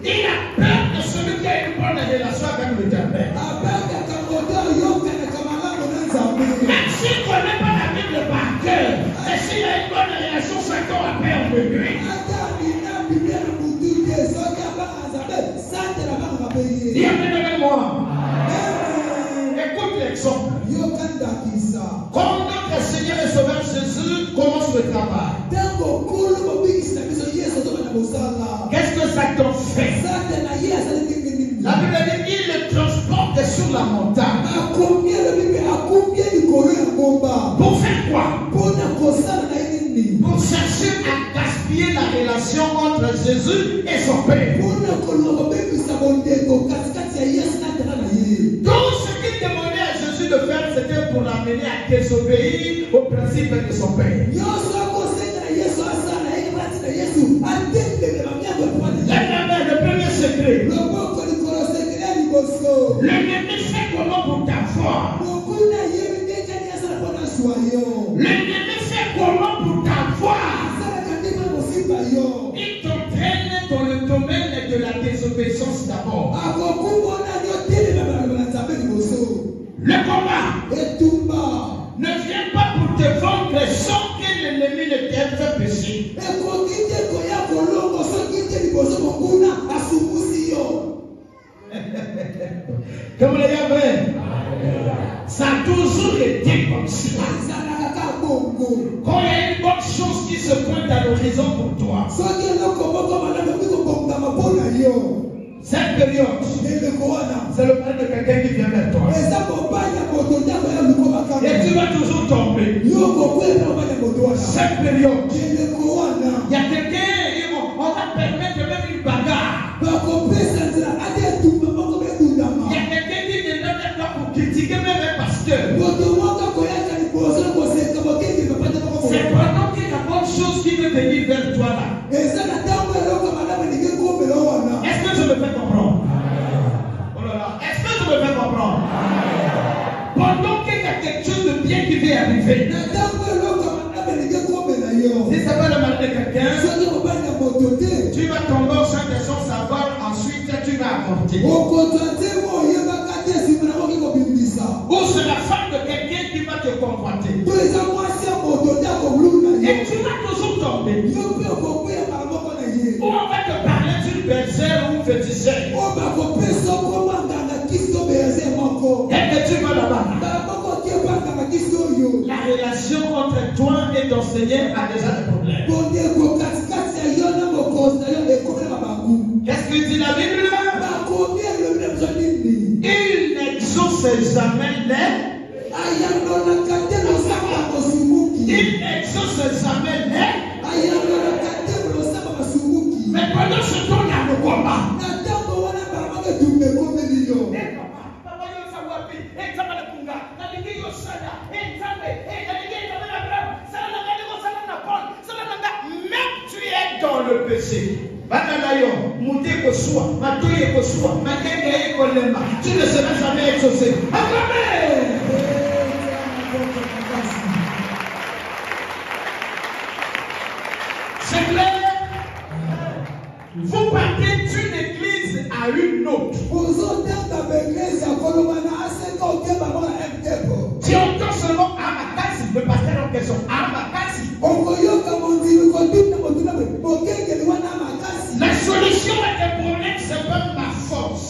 Il a peur de celui qui a une bonne relation avec l'Éternel. Même s'il ne connaît pas la Bible par cœur, et s'il a une bonne relation, Satan a peur de lui. Dis amen avec moi. Écoute l'exemple. Quand notre Seigneur et Sauveur Jésus commence le travail, qu'est-ce que Satan fait? La Bible dit qu'il le transporte sur la montagne. Pour faire quoi? Pour chercher à gaspiller la relation entre Jésus et son Père. Tout ce qu'il demandait à Jésus de faire, c'était pour l'amener à désobéir au principe de son Père. Le premier secret. L'ennemi fait comment pour t'avoir? L'ennemi fait comment pour t'avoir? Il t'entraîne dans le domaine de la désobéissance d'abord. Le combat ne vient pas pour te vendre sans que l'ennemi ne t'ait fait pécher. Comme vous l'avez fait, ça a toujours été comme ça. Quand il y a une bonne chose qui se pointe à l'horizon pour toi, cette période, c'est le mal de quelqu'un qui vient vers toi. Et tu vas toujours tomber. Cette période, il y a quelqu'un, on va permettre même une bagarre. Il y a quelqu'un qui vient vers toi pour critiquer même un pasteur. C'est pendant qu'il y a une bonne chose qui veut venir vers toi là. Est-ce que je me fais comprendre? Oh là là, est-ce que je me fais comprendre? Pendant qu'il y a quelque chose de bien qui vient arriver. Si ça va demander quelqu'un, tu vas tomber au champ des sans savoir, ensuite tu vas apporter. Ou c'est la femme de quelqu'un qui va te convoiter. Et tu vas toujours tomber. Ou on va te parler d'une bergère ou fétichère. Et que tu vas là-bas. La relation entre toi et ton Seigneur a déjà des problèmes. Qu'est-ce que dit la Bible là? n'exauce jamais les. Il n'exauce jamais les. Mais pendant ce temps, il y a le combat. Même tu es dans le péché. Tu ne seras jamais exaucé. Amen. C'est clair? Vous partez d'une église à une autre. Tu entends seulement Amakasi, le pasteur en question. Amakasi. La solution à tes problèmes, c'est pas ma force.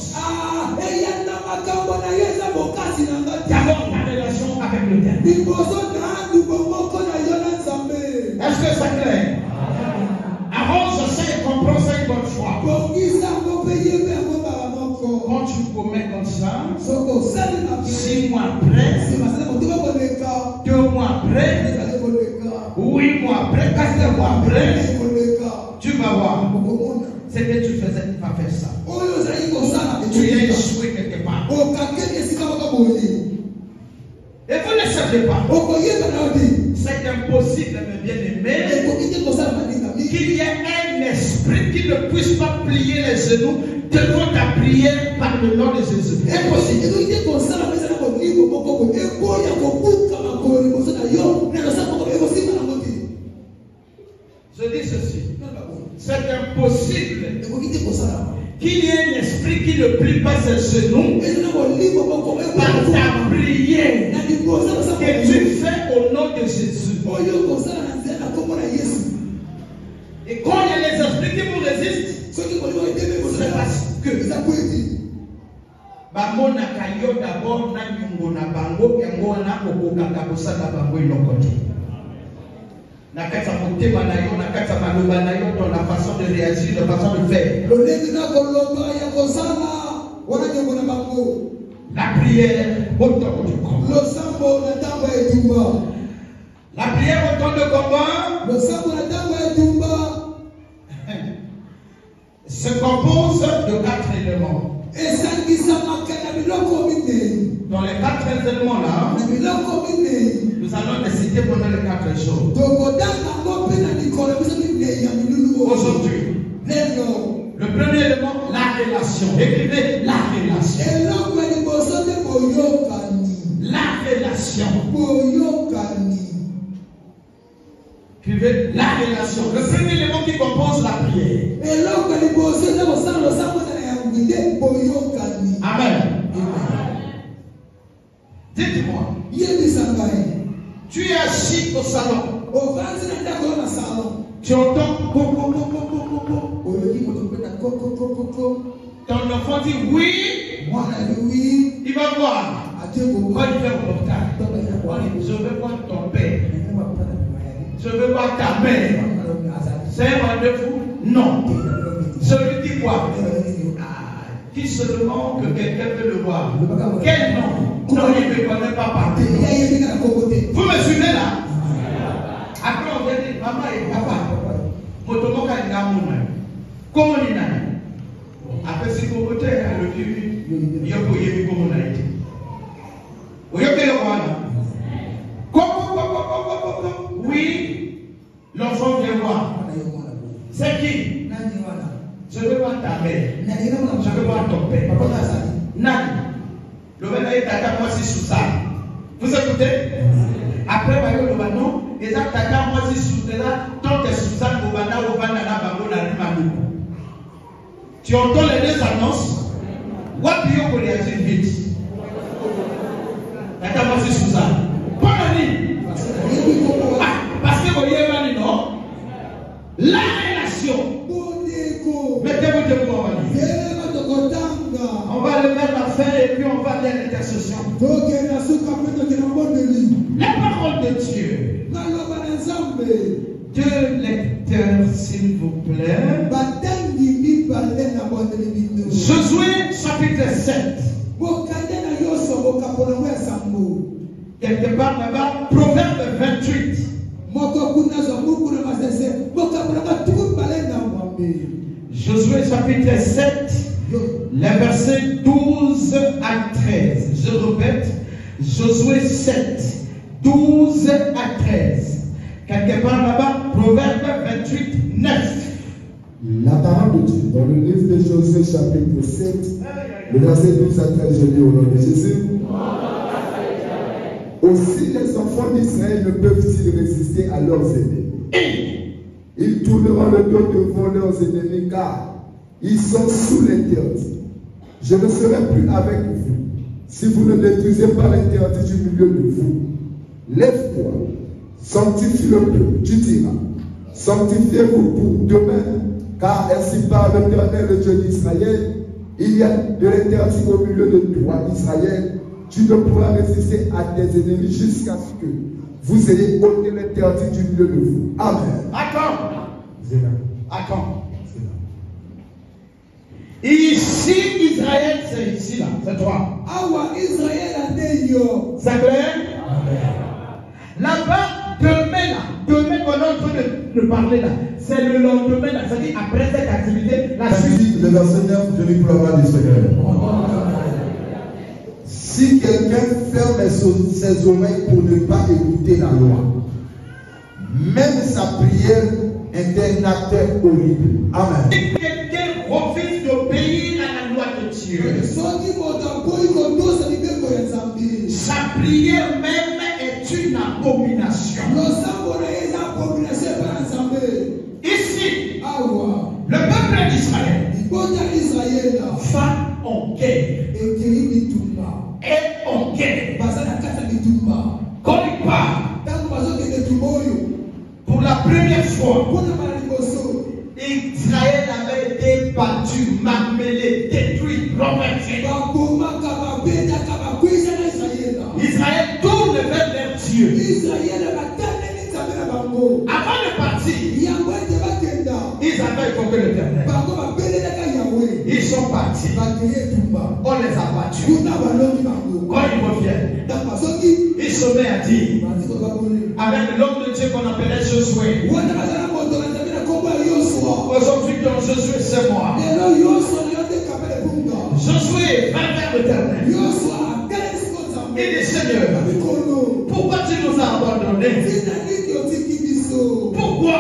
D'abord, la relation avec le Père. Est-ce que c'est clair? Avant, je sais et comprends ça une bonne fois. Quand tu commets comme ça, 6 mois après, 2 mois après, 8 mois après, 4 mois après, tu vas voir. C'est que tu faisais, tu vas faire ça. Tu es échoué quelque part. Et vous ne savez pas. C'est impossible, mes bien-aimés, qu'il y ait un esprit qui ne puisse pas plier les genoux devant ta prière par le nom de Jésus. Impossible. Je dis ceci. C'est impossible qu'il y ait un esprit qui ne plie pas ses genoux par ta prière que tu fais au nom de Jésus. Et quand il y a les esprits qui vous résistent, c'est parce que d'abord dans la façon de réagir, la façon de faire. La prière au temps du combat. La prière au temps de combat se compose de 4 éléments. Dans les 4 éléments là, nous allons les citer pendant les 4 jours. Aujourd'hui, le premier élément, la relation. Écrivez la relation. La relation. Écrivez la relation. Le premier élément qui compose la prière. Amen. Dites-moi. Tu es assis au salon. Tu entends ton enfant dit oui. Il va voir. Quand il fait au portail, je veux voir ton père. Je veux voir ta mère. C'est un rendez-vous? Non. Celui dit quoi? Qui seulement que quelqu'un veut le voir. Quel nom? Non, il ne connaît pas partout. Vous me suivez là? Après on va dire maman et papa. Motomoka est là. Comment il a? Après si vous votez, le début, il y a eu comme on a été. Vous voyez le roi là? Oui, l'enfant vient voir. C'est qui? Je veux voir ta mère. Je veux voir ton père. Nani. Le verbe est tata, moi c'est Sousa. Vous écoutez? Après, le non. Et ça, tata, moi c'est Sousa. Tant que Sousa, tu entends les 2 annonces? What do you réagir vite? Tata, moi c'est Sousa. Pas Nani. Parce que vous voyez, non? La relation. Mettez-vous debout, on va le mettre la fin et puis on va faire l'intercession. La parole de Dieu. 2 lecteurs, s'il vous plaît. Josué chapitre 7. part là-bas, Proverbe 28. Josué chapitre 7, les versets 12 à 13. Je répète, Josué 7, 12 à 13. Quelque part là-bas, Proverbe 28, 9. La parole de Dieu, dans le livre de Josué chapitre 7, le verset 12 à 13, je lis au nom de Jésus. Aussi les enfants d'Israël ne peuvent-ils résister à leurs ennemis. Ils tourneront le dos devant leurs ennemis car ils sont sous l'interdit. Je ne serai plus avec vous si vous ne détruisez pas l'interdit du milieu de vous. Lève-toi, sanctifie le peuple, tu diras. Sanctifiez-vous pour demain, car ainsi parle l'Éternel, le Dieu d'Israël. Il y a de l'interdit au milieu de toi, Israël. Tu ne pourras résister à tes ennemis jusqu'à ce que vous ayez ôté l'interdit du milieu de vous. Amen. Attends. Ici, Israël, c'est ici, là. C'est toi. C'est clair? Là-bas, demain qu'on est en train de parler là, c'est le lendemain, là. C'est-à-dire après cette activité, la suite. Le Seigneur, je lui promets du Seigneur. Si quelqu'un ferme ses oreilles pour ne pas écouter la loi, même sa prière est un acte horrible. Amen. Si quelqu'un refuse d'obéir à la loi de Dieu, sa prière même est une abomination. Ici, le peuple d'Israël va en guerre. Et en guerre. Quand il part, pour la première fois, Israël avait été battu, marmelé, détruit, renversé. Israël tourne vers leur Dieu. Avant de partir, ils avaient évoqué l'Éternel. Ils sont partis. On les a battus. Quand ils reviennent, ils se mettent à dire, avec l'homme de Dieu qu'on appelait Josué. Aujourd'hui, dans Josué, c'est moi. Josué va vers l'Éternel. Il dit, Seigneur, pourquoi tu nous as abandonnés? Pourquoi?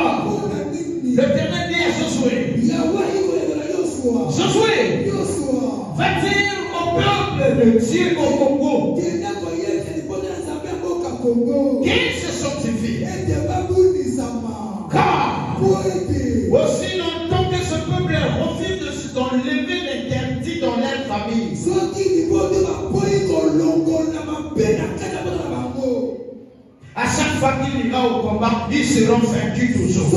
L'Éternel dit à Josué, Josué, va dire au peuple de Dieu au Congo qu'il se sanctifie. Car aussi longtemps que ce peuple refuse d'enlever l'interdit dans leur famille, à chaque fois qu'il ira au combat, ils seront vaincus toujours.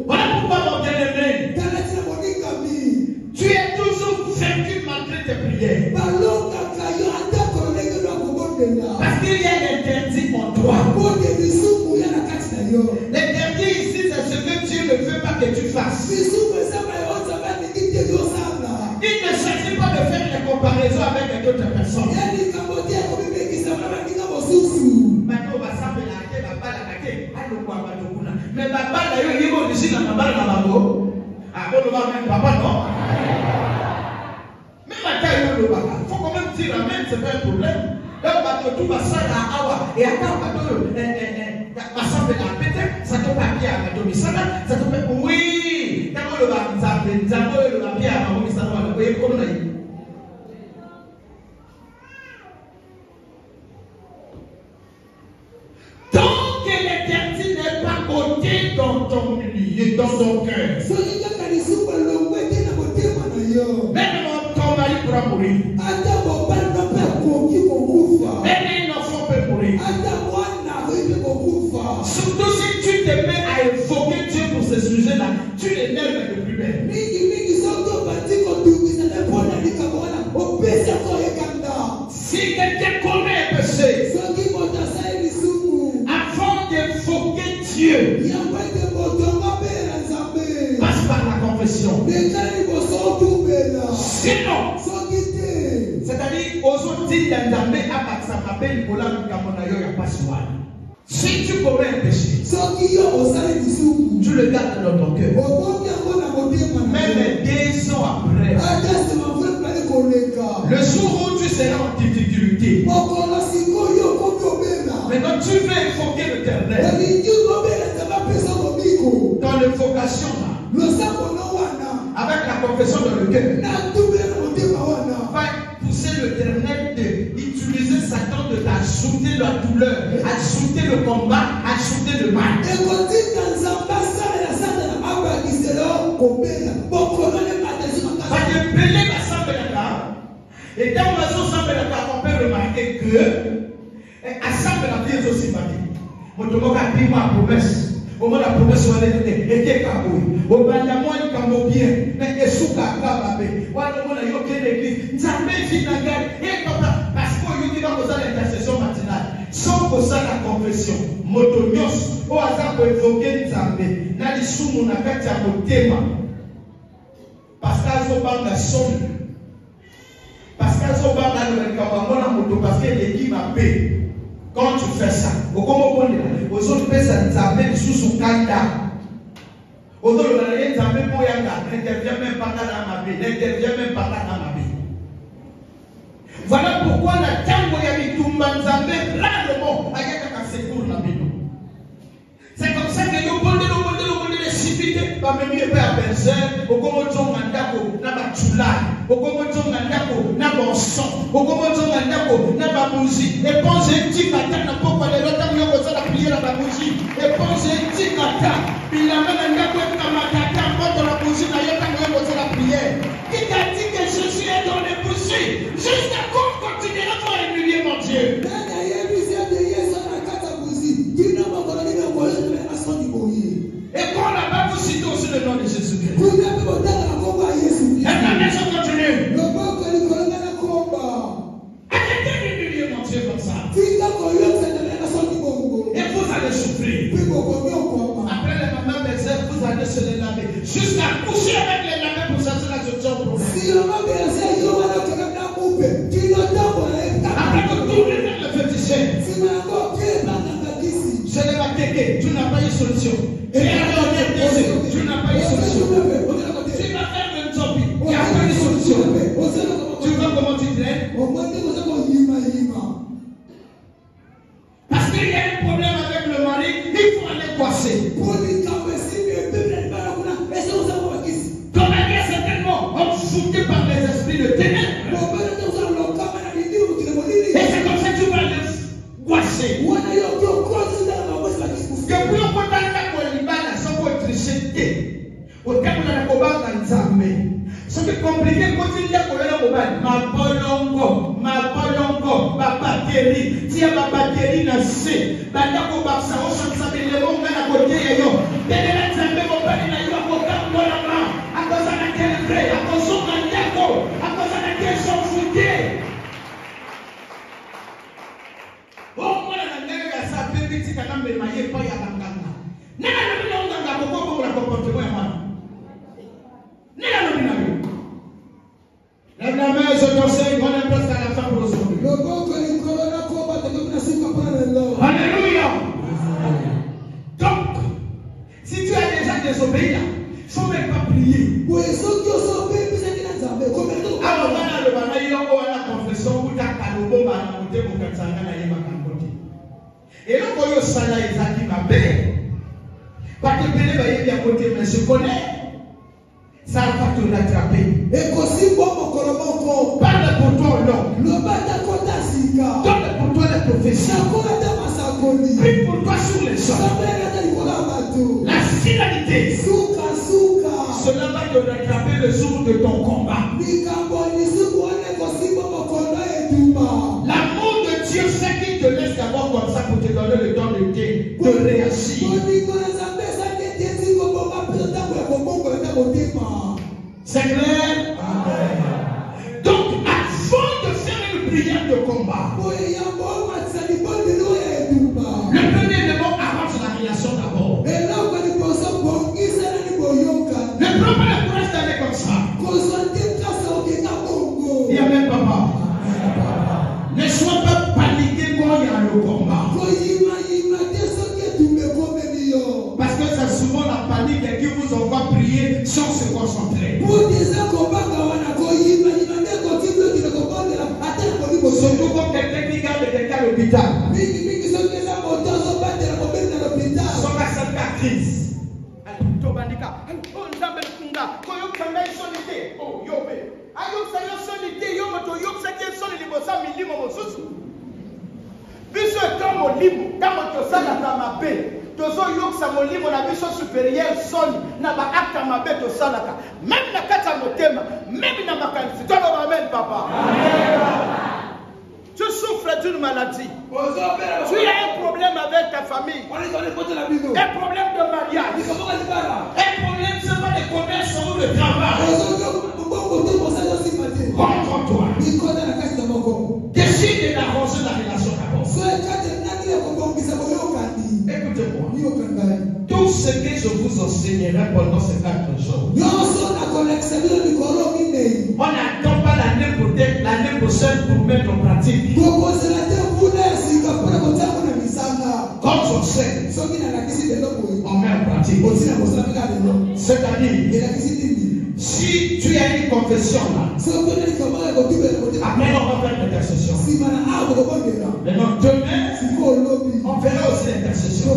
Voilà pourquoi mon bien-aimé, tu es toujours vaincu malgré tes prières. Parce qu'il y a l'interdit en toi. L'interdit ici, c'est ce que Dieu ne veut pas que tu fasses. Il ne s'agit pas de faire des comparaisons avec d'autres personnes. Mais papa, il est ici dans ma balle. Ah, on va même papa, non? Même à taille, il faut quand même dire la même, c'est pas un problème. Donc, tout va ça à Awa. Et attends, ça te pas bien à la domicile. Ça te fait oui. D'abord, le papier à la domicile. Vous voyez comment on a dit? Tant que l'interdit n'est pas ôté dans ton milieu, dans ton cœur, même ton mari pourra mourir. Même un enfant peut mourir. Surtout si tu te mets à évoquer Dieu pour ce sujet-là, tu l'énerves de plus belle. Si quelqu'un commet un péché, avant d'évoquer Dieu, passe par la confession. Sinon, c'est C'est-à-dire, aujourd'hui, dans l'armée, à Maxamabel, pour la Kamonayo, il n'y a pas ce mal. Si tu commets un péché, tu le gardes dans ton cœur. Même 2 ans après, le jour où tu seras en difficulté, maintenant tu veux invoquer l'Éternel. Dans l'invocation, avec la confession dans le cœur, va pousser l'Éternel d'utiliser Satan de t'ajouter la douleur, ajouter le combat, ajouter le mal. Et dans la zone, on peut remarquer que ensemble la vie est aussi bâtie. Mon tomo a pris ma promesse. Au moment de la promesse, on a dit et kaboui. Au banyamoa du kamobien, mais et souka kababe. Voilà on a yoké l'église. Nzambe finagal et comme parce que yoké va causer l'intercession matinale. Sans causer la confession. Motonios au hasard pour évoquer Nzambe. Nali sumu na kati ya motema. Parce qu'elles ont pas la somme. Parce qu'elles ont pas la moto parce que l'équipe a payé. Quand tu fais ça, au comment aux autres personnes t'amènent sous son candidat. Aux autres personnes t'amènent pour y aller, n'intervient même pas dans ma vie, n'intervient même pas dans ma vie. Voilà pourquoi la tango ya bitumba nzambe rarement ayaka secours na bino. C'est comme ça que yo bonde les civilités va même pas à Berger, au comment tonga ndako na batula, au comment tonga ndako na bonson, au comment tonga ndako na babouji, et pense un petit matin na poko les lotam yo ko la prière à babouji, et pense un petit matin, il a même ndako na matata poko la bougie na yo tam yo ko la prière. Qui t'a dit que Jésus est dans les bougies? Jusqu'à quand continuera à humilier mon Dieu? Et quand on n'a pas vous cité aussi le nom de Jésus-Christ. Et la maison continue. Arrêtez d'humilier mon Dieu comme ça. Et vous allez souffrir. Après les mamans bergères, vous allez se les laver. Jusqu'à coucher avec les lavés pour chercher la solution au problème. Après vous tournez vers le féticheur. Je l'ai attaqué, tu n'as pas eu solution. Tu n'as pas eu solution. Tu vas faire le job, tu n'as pas eu solution. Tu vois comment tu traînes? Parce qu'il y a un problème avec le mari, il faut aller passer. Ton mari est certainement envoûté par les esprits de ténèbres. Et c'est comme ça que tu vas les passer. Que plus on peut aller à Kolibana, sans votre tricheté, au cas où on a combattu dans Zambé. Ce qui est compliqué, quand il y a ma bolongo, ma batterie, tiens ma batterie n'a c'est, ma dako baksa, on s'en savait le monde à côté et yo. Dès la Zambé, mon père n'a eu à côté de la main, à cause de laquelle vrai, à cause de Dako, à cause de laquelle sont foutés. Oh, moi, la nègre, ça fait vite, c'est quand même maillé, pas y a la gana. N'est-ce pas le comportement, moi? Lève la main, je t'enseigne, on est presque à la fin pour aujourd'hui. Alléluia. Donc, si tu as déjà désobéi là, il ne faut même pas prier. Alors, on a le banaï, on a la confession, on a le bon banaï, on a le et là, quand on s'en a dit ma paix, parce que Pélé va y aller à côté, mais je connais, ça va te rattraper. Et aussi, parle pour toi, non. Donne pour toi les prophéties. Prie pour toi sur les champs. La finalité, cela va te rattraper le jour de ton combat. L'amour de Dieu, c'est qu'il te laisse d'abord comme ça pour te donner le temps de réagir. C'est clair? Donc, avant de faire une prière de combat, le premier élément avance la réaction d'abord. Ne prends pas la courage d'aller comme ça. Il y a même papa. ngai solité. Oh, yo pe. Ayo sa yo solité, yo moto yo sa ki solité bosa milimo mosusu. Biso ka molimo, ka moto sala ka mabe. Tozo yo sa molimo na biso supérieur son na ba acte mabe to salaka. Même na kata motema, même na makanisi. Toi amen papa. Amen. Tu souffres d'une maladie. Tu as un problème avec ta famille. Un problème de mariage. Un problème seulement de commerce ou de travail. Contre-toi. Décide d'arranger la relation d'abord. Écoutez-moi. Tout ce que je vous enseignerai pendant ces 4 jours. On n'attend pas l'année prochaine pour mettre en pratique. Comme je sais, on met en pratique. C'est-à-dire, si tu as une confession là, après on va faire l'intercession. Maintenant, demain, on fera aussi l'intercession.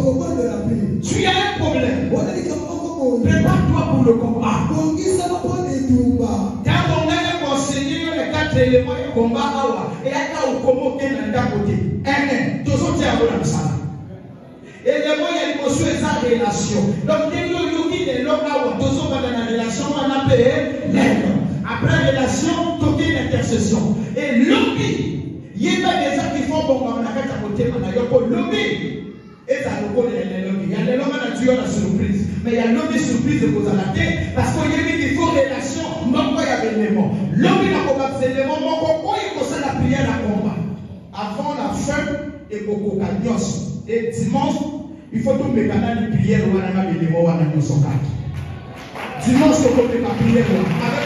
Tu as un problème. Prépare-toi pour le combat. Quand on a enseigné les 4 éléments du combat, et à au combat qui est dans le côté. Tous autres, et les moyens d'émotion et sa relation. Donc, les gens qui sont là, tous autres, dans la relation, on a payé l'aide. Après relation, toute une intercession. Et lobby, il y a des gens qui font bon, on a fait à côté, on a eu lobby. Et ça nous connaît les lobbies. Il y a des lobbies qui ont la surprise. Mais il y a lobby surprise de vous adapter parce qu'il y a des qui font relation. Non, il y a des éléments. Lobby n'a pas fait des éléments. Pourquoi il faut ça la prière à combat? Avant la fin, et beaucoup de et dimanche, il faut tout mettre dans les prières ou à la main de l'élément ou à la main de son cadre. Dimanche, il faut mettre la prière avec